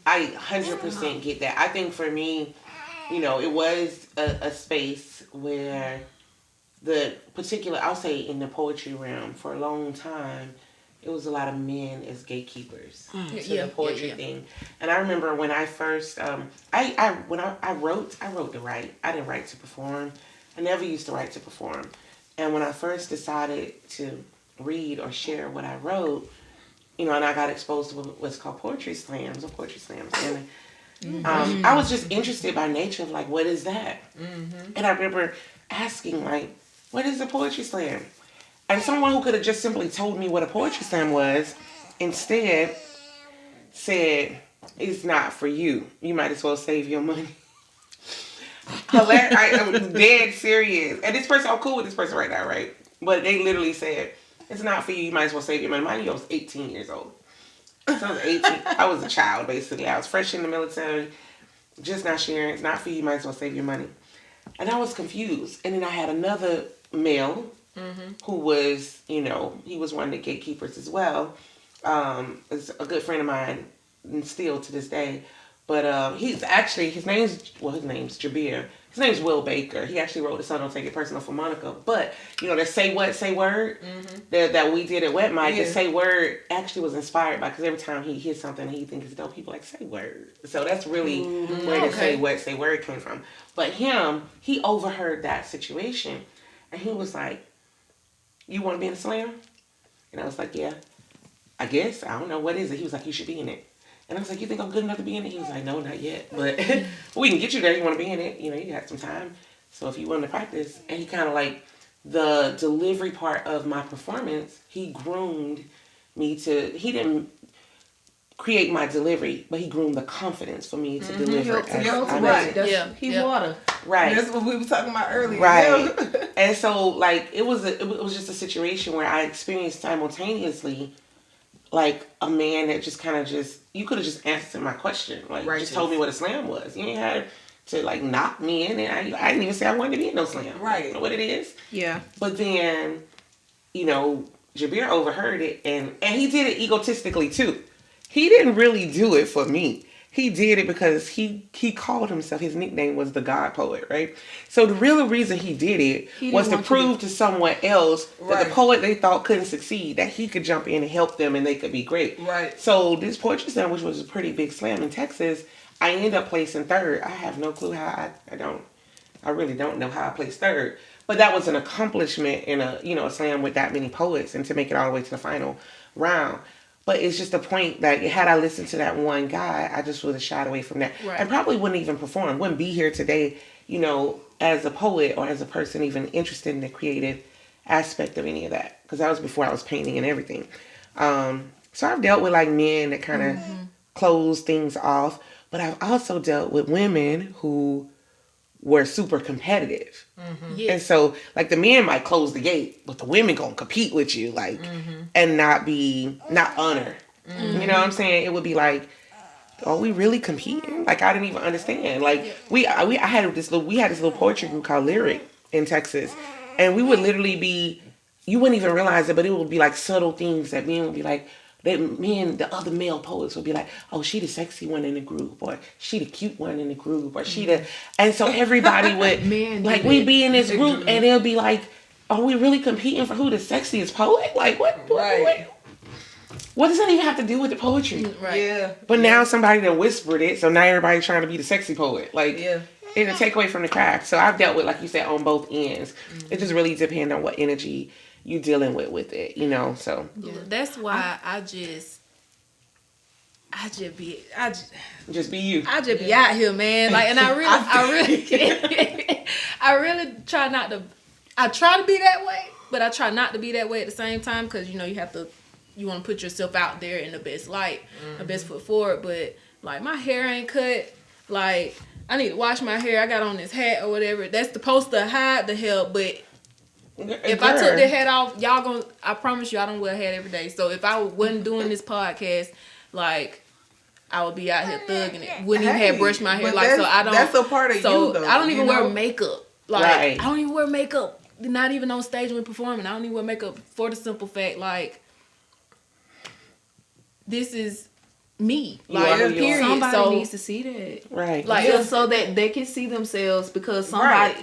I 100% get that. I think for me, you know, it was a space where the particular, I'll say in the poetry realm, for a long time, it was a lot of men as gatekeepers to the poetry thing. And I remember when I first, when I wrote to write. I didn't write to perform. I never used to write to perform. And when I first decided to read or share what I wrote, you know, and I got exposed to what's called poetry slams. And I was just interested by nature of like, what is that? And I remember asking like, what is a poetry slam? And someone who could have just simply told me what a poetry slam was, instead said, it's not for you. You might as well save your money. Hilarious. I'm dead serious. And this person, I'm cool with this person right now, right? But they literally said, it's not for you. You might as well save your money. Mind you, I was 18 years old. So I was 18. I was a child, basically. I was fresh in the military, just not sharing. It's not for you. You might as well save your money. And I was confused. And then I had another male who was, you know, he was one of the gatekeepers as well. Is a good friend of mine, and still to this day. But he's actually, his name's Jabir. His name's Will Baker. He actually wrote the song Don't Take It Personal for Monica. But, you know, the Say What, Say Word that we did at Wet Mike, the Say Word actually was inspired by, because every time he hears something he thinks is dope, people like, say word. So that's really where the Say What, Say Word came from. But he overheard that situation. And he was like, you want to be in a slam? And I was like, yeah, I guess. I don't know. What is it? He was like, you should be in it. And I was like, you think I'm good enough to be in it? He was like, no, not yet. But we can get you there. You want to be in it. You know, you got some time. So if you want to practice. And he kind of like, the delivery part of my performance, he groomed me to, he didn't create my delivery, but he groomed the confidence for me to deliver. He water. Right. That's what we were talking about earlier. Right. And so like, it was just a situation where I experienced simultaneously like a man that just kind of you could have just answered my question. Like, just told me what a slam was. You ain't had to like knock me in, and I didn't even say I wanted to be in no slam. Right. You know what it is? Yeah. But then, you know, Jabir overheard it, and he did it egotistically too. He didn't really do it for me. He did it because he called himself, his nickname was the God Poet, right? So the real reason he did it was to prove to someone else that the poet they thought couldn't succeed, that he could jump in and help them and they could be great. Right. So this poetry slam, which was a pretty big slam in Texas, I ended up placing third. I have no clue how I really don't know how I placed third. But that was an accomplishment in a slam with that many poets, and to make it all the way to the final round. But it's just a point that had I listened to that one guy, I just would have shied away from that. Right. And probably wouldn't even perform. Wouldn't be here today, you know, as a poet or as a person even interested in the creative aspect of any of that. Because that was before I was painting and everything. So I've dealt with like men that kind of close things off. But I've also dealt with women who were super competitive. And so like the men might close the gate, but the women gonna compete with you, like, and not honor. You know what I'm saying? It would be like, are we really competing? Like, I didn't even understand. Like we had this little poetry group called Lyric in Texas, and we would literally be, you wouldn't even realize it, but it would be like subtle things that men would be like, the other male poets would be like, oh, she the sexy one in the group, or she the cute one in the group, or she the, and so everybody would, we'd be in this group, and they'll be like, are we really competing for who the sexiest poet? Like, what does that even have to do with the poetry? Right. Yeah. But now somebody done whispered it, so now everybody's trying to be the sexy poet. Like, it'll take away from the craft. So I've dealt with, like you said, on both ends. It just really depends on what energy you dealing with it, you know. So that's why I just be you. I just be out here, man. Like, and I really try not to. I try to be that way, but I try not to be that way at the same time, because you know you want to put yourself out there in the best light, the best foot forward. But like, my hair ain't cut. Like, I need to wash my hair. I got on this hat or whatever. That's supposed to hide the hell, but if I took the hat off, I promise you, I don't wear a hat every day. So if I wasn't doing this podcast, like, I would be out here thugging it. Wouldn't even have brushed my hair. Like, so I don't. That's a part of you, though. I don't even wear makeup. Like, I don't even wear makeup. Not even on stage when performing. I don't even wear makeup for the simple fact, like, this is me. Like, period. Somebody needs to see that. Right. Like, so that they can see themselves, because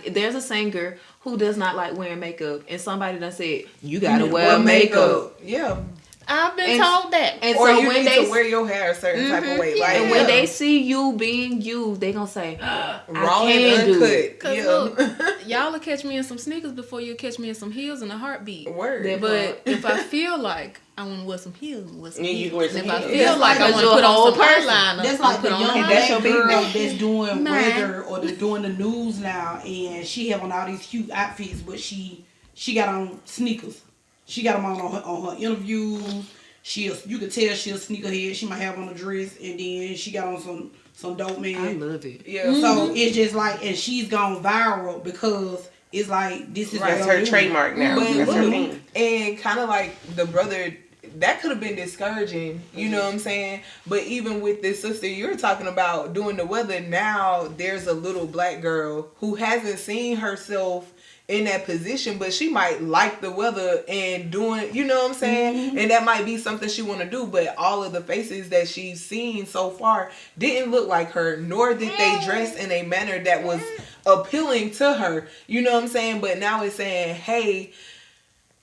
there's a singer who does not like wearing makeup, and somebody done said, you gotta wear makeup. Yeah. I've been told that. And or so you when need they to wear your hair a certain type of way. Like, and when they see you being you, they gonna say, raw and uncut. Cause Yeah. look, y'all will catch me in some sneakers before you catch me in some heels in a heartbeat. Word. But if I feel like I want to wear some heels, wear some heels. You can wear some And if I heels. feel That's like I like want to your put on whole some person. eyeliner, That's I'll like put the on young eyeliner. that's your black girl business. that's doing Mine. weather or that's doing the news now, and she have on all these cute outfits, but she got on sneakers. She got them on her interviews. You could tell she a sneakerhead. She might have on a dress, and then she got on some dope man. I love it. Yeah. So it's just like, and she's gone viral because it's like this is That's what her I'm doing. trademark now. But That's her look, thing. and kind of like the brother, that could have been discouraging, you know what I'm saying? But even with this sister you're talking about doing the weather, now there's a little black girl who hasn't seen herself in that position, but she might like the weather and doing, you know what I'm saying? And that might be something she want to do, but all of the faces that she's seen so far didn't look like her, nor did they dress in a manner that was appealing to her, you know what I'm saying? But now it's saying, hey,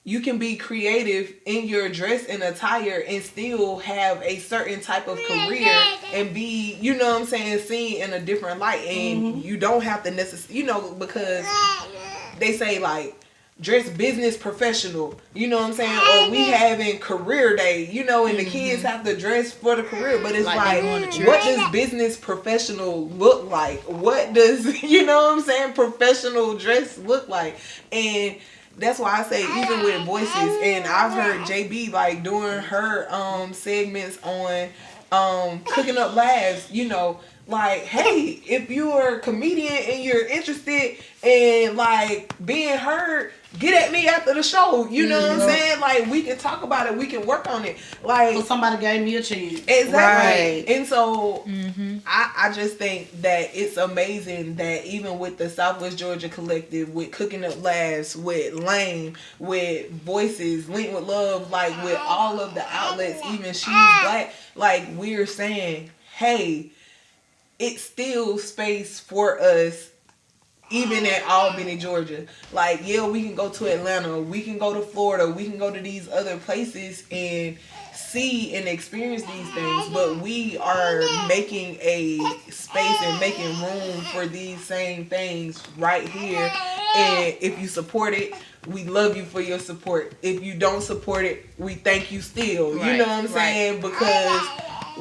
you can be creative in your dress and attire and still have a certain type of career and be, you know what I'm saying, seen in a different light. And you don't have to necessarily, you know, because they say like dress business professional, you know what I'm saying? Or we having career day, you know, and the kids have to dress for the career. But it's like what does business professional look like? What does, you know what I'm saying, professional dress look like? And that's why I say even with voices, and I've heard JB like doing her segments on Cooking Up Laughs, you know, like, hey, if you're a comedian and you're interested in like being heard, get at me after the show. You know what I'm saying? Like, we can talk about it. We can work on it. Like, So somebody gave me a chance. exactly. Right. And so I just think that it's amazing that even with the Southwest Georgia Collective, with Cooking Up Laughs, with Lame, with Voices, Linked with Love, like with all of the outlets, even She's Black, like we're saying, hey, it's still space for us, even in Albany, Georgia. Like, yeah, we can go to Atlanta, we can go to Florida, we can go to these other places and see and experience these things, but we are making a space and making room for these same things right here. And if you support it, we love you for your support. If you don't support it, we thank you still. You know what I'm saying? Because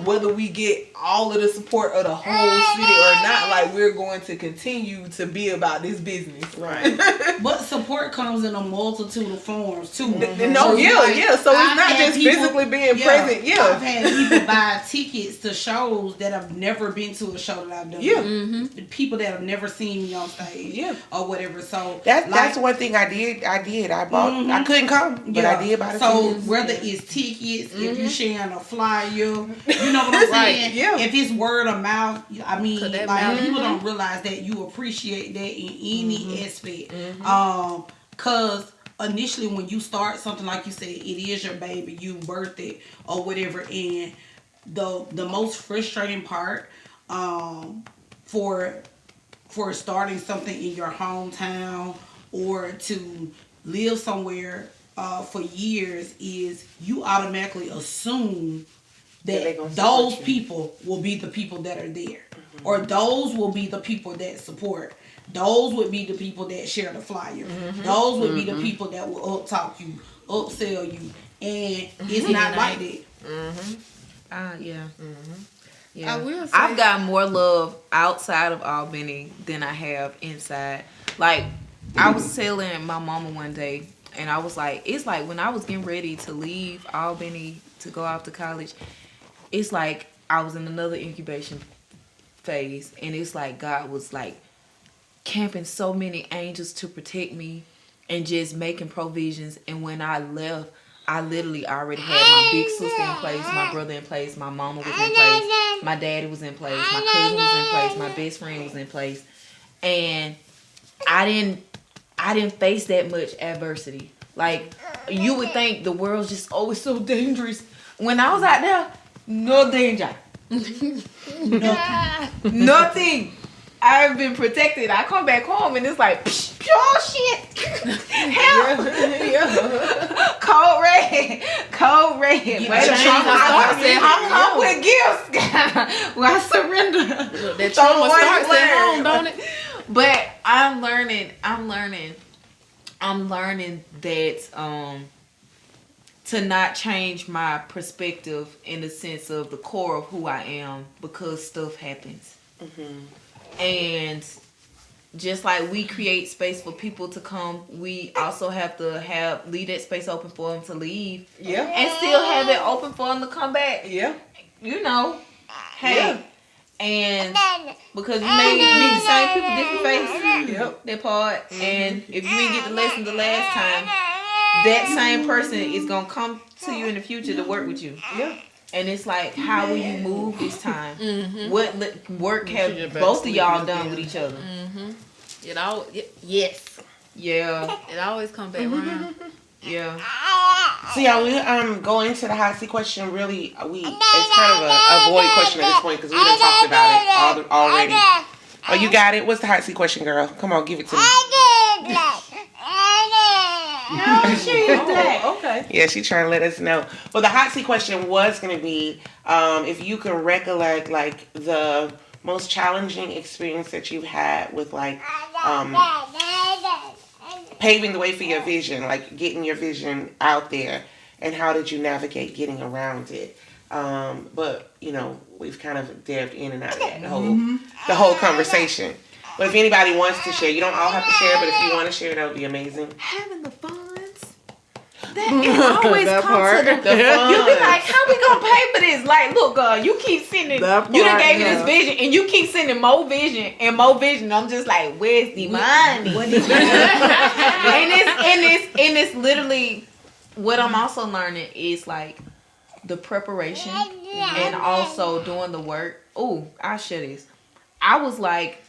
whether we get all of the support of the whole city or not, like, we're going to continue to be about this business. Right. But support comes in a multitude of forms too. No, So yeah. So it's I've not had just people- physically being present. Yeah. I've had people buy tickets to shows that have never been to a show that I've done. Yeah. People that have never seen me on stage. Yeah. Or whatever. So That's one thing I did. I bought. I couldn't come, but I did buy the So tickets. whether it's tickets, if you sharing a flyer, you know what I'm saying? Yeah. If it's word of mouth, I mean, that like people don't realize that you appreciate that in any aspect. Cause initially when you start something, like you said, it is your baby, you birthed it or whatever, and the most frustrating part for starting something in your hometown or to live somewhere for years is you automatically assume they gonna that support those you. people will be the people that are there, or those will be the people that support. Those would be the people that share the flyer. Those would be the people that will up talk you, upsell you, and it's not like that. Yeah. I will say, I've got more love outside of Albany than I have inside. Like, I was telling my mama one day, and I was like, it's like when I was getting ready to leave Albany to go off to college, it's like I was in another incubation phase, and it's like God was like camping so many angels to protect me and just making provisions. And when I left, I literally already had my big sister in place, my brother in place, my mama was in place, my daddy was in place, my cousin was in place, my best friend was in place, and I didn't face that much adversity. Like, you would think the world's just always so dangerous. When I was out there, no danger. Nothing. I've been protected. I come back home and it's like, pure shit. Help. Cold red. Code red. Wait a minute. I'm with gifts. Well, I surrender. Look, that trauma starts at home, don't it? But I'm learning that to not change my perspective in the sense of the core of who I am because stuff happens. And just like we create space for people to come, we also have to leave that space open for them to leave. Yeah. And still have it open for them to come back. Yeah. You know. Hey. Yeah. And because you may meet the same people, different faces. Yep. That part. And if you didn't get the lesson the last time, that same person is going to come to you in the future to work with you. Yeah. And it's like, how will you move this time? What work have both of y'all done with each other? Yes. Yeah. It always comes back around. Yeah. So yeah, we go into the hot seat question. Really, it's kind of a avoid question at this point because we done talked about it already. Oh, you got it. What's the hot seat question, girl? Come on, give it to me. Okay. Yeah, she's trying to let us know. Well, the hot seat question was going to be if you can recollect like the most challenging experience that you've had with like paving the way for your vision, like getting your vision out there, and how did you navigate getting around it? But you know, we've kind of delved in and out of that the whole conversation. But if anybody wants to share, you don't all have to share, but if you want to share, that would be amazing. Having the funds. That always That comes part. to the you be like, how we gonna pay for this? Like, look, you keep sending, you done gave me this vision, and you keep sending more vision and more vision. I'm just like, where's the money? What is and it's literally what I'm also learning is like the preparation and also doing the work. Ooh, I'll share this. I was like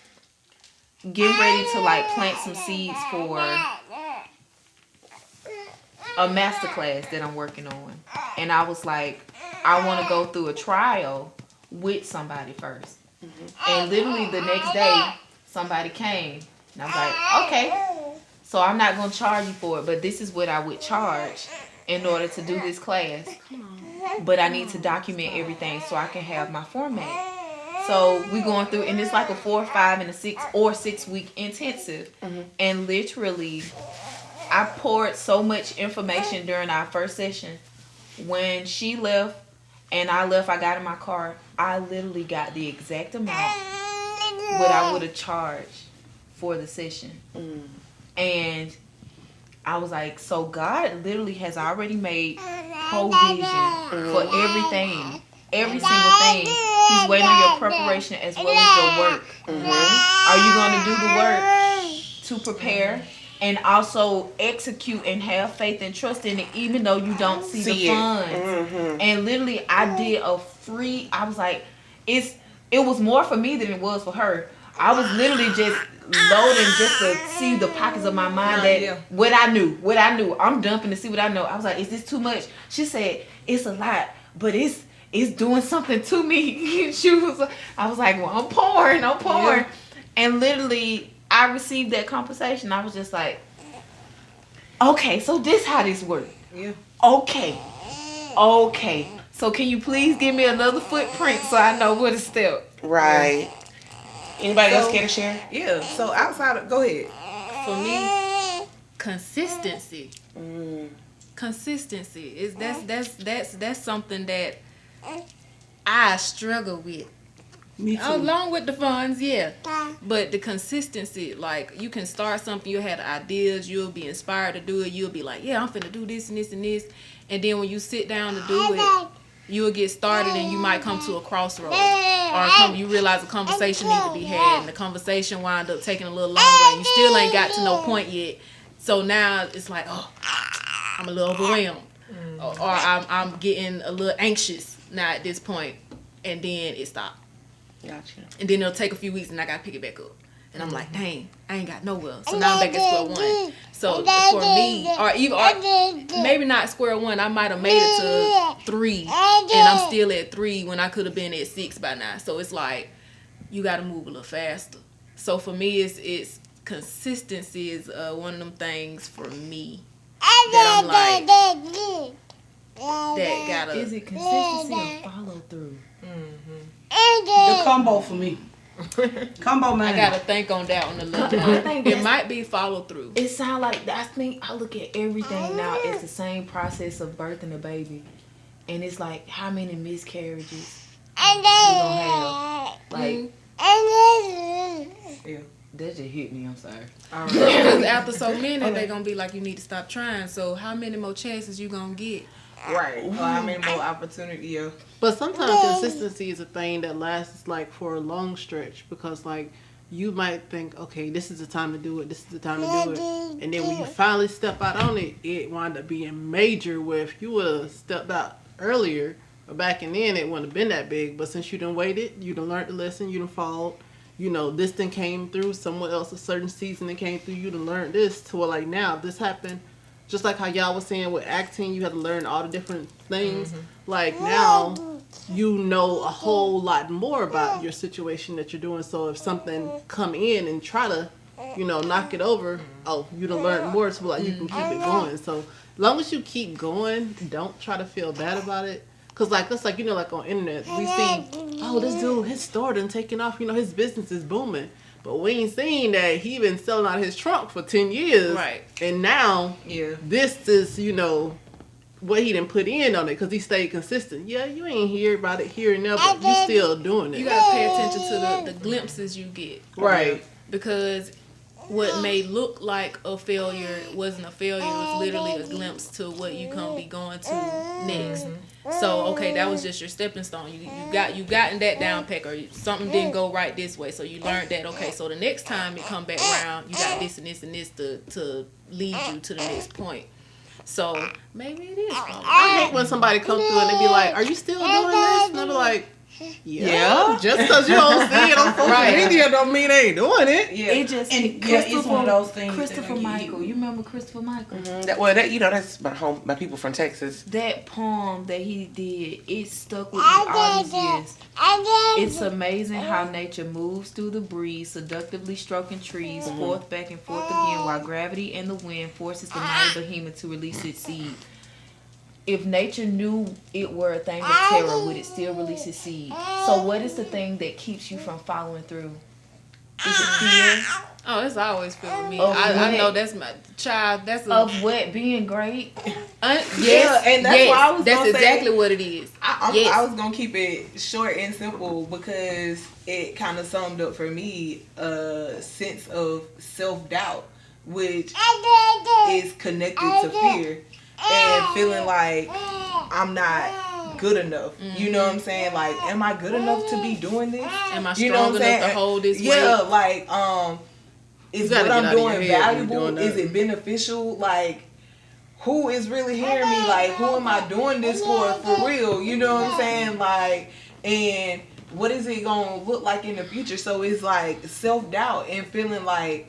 getting ready to like plant some seeds for a masterclass that I'm working on. And I was like, I want to go through a trial with somebody first. And literally the next day, somebody came. And I was like, okay, so I'm not going to charge you for it, but this is what I would charge in order to do this class. But I need to document everything so I can have my format. So we going through, and it's like a 4 or 5 and a 6 week intensive. And literally, I poured so much information during our first session. When she left and I left, I got in my car. I literally got the exact amount what I would have charged for the session. And I was like, so God literally has already made provision for everything. Every single thing. He's waiting on your preparation as well as your work. Are you going to do the work to prepare and also execute and have faith and trust in it even though you don't see the funds? And literally I did I was like, it was more for me than it was for her. I was literally just loading just to see the pockets of my mind that what I knew. I'm dumping to see what I know. I was like, is this too much? She said, it's a lot, but it's doing something to me. I was like, well, I'm pouring. Yeah. And literally, I received that compensation. I was just like, okay, so this how this works. Yeah. Okay. So can you please give me another footprint so I know where to step? Right. Anybody else care to share? Yeah. So outside of, go ahead. For me, consistency. Consistency is that's something that I struggle with. Me too. Along with the funds, yeah. But the consistency, like you can start something, you had ideas, you'll be inspired to do it, you'll be like, yeah, I'm finna do this and this and this. And then when you sit down to do it, you'll get started and you might come to a crossroad. Or you realize a conversation needs to be had and the conversation wind up taking a little longer and you still ain't got to no point yet. So now it's like, oh, I'm a little overwhelmed. Or I'm getting a little anxious now at this point. And then it stopped. Gotcha. And then it'll take a few weeks and I gotta pick it back up. And I'm like, dang, I ain't got nowhere. So now I'm back at square one. So for me, or maybe not square one, I might have made it to 3. And I'm still at 3 when I could have been at 6 by now. So it's like, you gotta move a little faster. So for me, it's consistency is one of them things for me that I'm like, that gotta. Is it consistency or follow through? The combo for me. Combo man. I gotta think on that one a little bit. It might be follow through. It sounds like I look at everything now as the same process of birthing a baby, and it's like how many miscarriages you gonna have? Like, yeah, that just hit me. I'm sorry. Because after so many, they're gonna be like, you need to stop trying. So how many more chances you gonna get? Right. Or how many more opportunity? Yeah. But sometimes consistency is a thing that lasts like for a long stretch, because like you might think, okay, this is the time to do it, this is the time to do it, and then when you finally step out on it, it wound up being major. Where if you would have stepped out earlier or back and then, it wouldn't have been that big. But since you done waited, you done learned the lesson, you done followed. You know, this thing came through, someone else a certain season that came through, you done learned this to where like now this happened. Just like how y'all was saying with acting, you had to learn all the different things. Like now, you know a whole lot more about your situation that you're doing. So if something come in and try to, you know, knock it over, oh, you done learn more, so like you can keep it going. So as long as you keep going, don't try to feel bad about it. Cause like that's like, you know, like on internet we see, oh, this dude, his store done taking off, you know, his business is booming. But we ain't seen that he been selling out his trunk for 10 years. Right. And now, this is, you know, what he done put in on it, because he stayed consistent. Yeah, you ain't hear about it here and there, but you still doing it. You gotta pay attention to the glimpses you get. Right. Because what may look like a failure wasn't a failure. It was literally a glimpse to what you gonna be going to next. So okay, that was just your stepping stone. You gotten that down pack, or something didn't go right this way, so you learned that. Okay, so the next time it come back around, you got this and this and this to lead you to the next point. So maybe it is. I hate when somebody comes through and they be like, "Are you still doing this?" And I be like, "Yeah." Just because you don't see it on social media don't mean they ain't doing it. Yeah. It just it's one of those things. Christopher Michael, you remember Christopher Michael? That, you know, that's my people from Texas. That poem that he did, it stuck with me all these years. It's amazing how nature moves through the breeze, seductively stroking trees, forth, back and forth again, while gravity and the wind forces the mighty behemoth to release its seed. If nature knew it were a thing of terror, would it still release its seed? So what is the thing that keeps you from following through? Is it fear? Oh, it's always fear with me. I know that's my child. That's of what being great. Yes, and that's why I was. That's gonna exactly say, what it is. I was gonna keep it short and simple because it kind of summed up for me a sense of self-doubt, which is connected to fear and feeling like I'm not good enough. You know what I'm saying? Like, am I good enough to be doing this? Am I strong enough to hold this weight? Yeah, like, is what I'm doing valuable? Is it beneficial? Like, who is really hearing me? Like, who am I doing this for real? You know what I'm saying? Like, and what is it gonna look like in the future? So it's like self-doubt and feeling like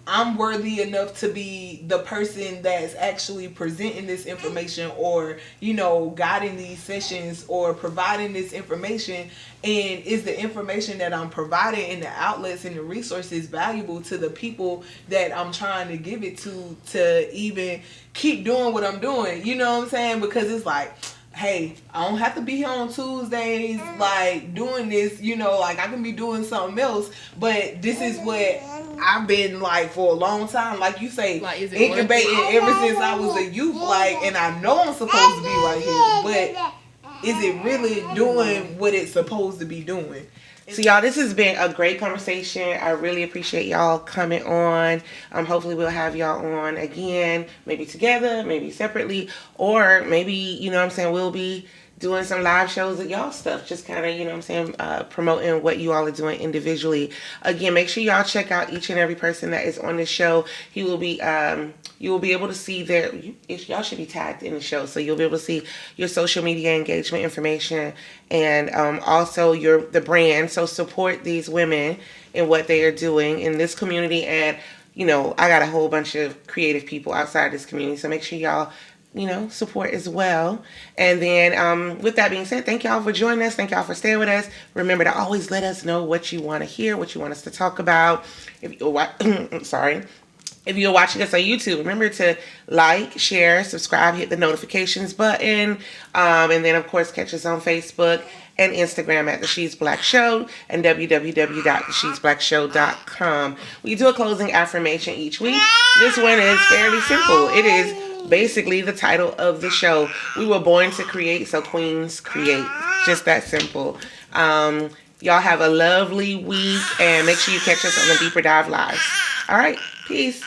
I'm worthy enough to be the person that's actually presenting this information, or, you know, guiding these sessions or providing this information. And is the information that I'm providing and the outlets and the resources valuable to the people that I'm trying to give it to even keep doing what I'm doing? You know what I'm saying? Because it's like, hey, I don't have to be here on Tuesdays, like, doing this, you know, like, I can be doing something else, but this is what I've been, like, for a long time, like you say, like, incubating ever since I was a youth, like, and I know I'm supposed to be right here, but is it really doing what it's supposed to be doing? So y'all, this has been a great conversation. I really appreciate y'all coming on. Hopefully we'll have y'all on again, maybe together, maybe separately, or maybe, you know what I'm saying, we'll be doing some live shows of y'all stuff, just kind of, you know what I'm saying, promoting what you all are doing individually. Again, make sure y'all check out each and every person that is on this show. He will be, you will be able to see y'all should be tagged in the show, so you'll be able to see your social media engagement information, and also the brand. So support these women in what they are doing in this community, and, you know, I got a whole bunch of creative people outside this community, so make sure y'all, you know, support as well. And then with that being said, thank y'all for joining us. Thank y'all for staying with us. Remember to always let us know what you want to hear, what you want us to talk about. Sorry. If you're watching us on YouTube, remember to like, share, subscribe, hit the notifications button. And then, of course, catch us on Facebook and Instagram at The She's Black Show and www.theshe'sblackshow.com. We do a closing affirmation each week. This one is fairly simple. It is basically the title of the show. We were born to create, so queens create. Just that simple. Y'all have a lovely week, and make sure you catch us on the Deeper Dive Lives. All right, peace.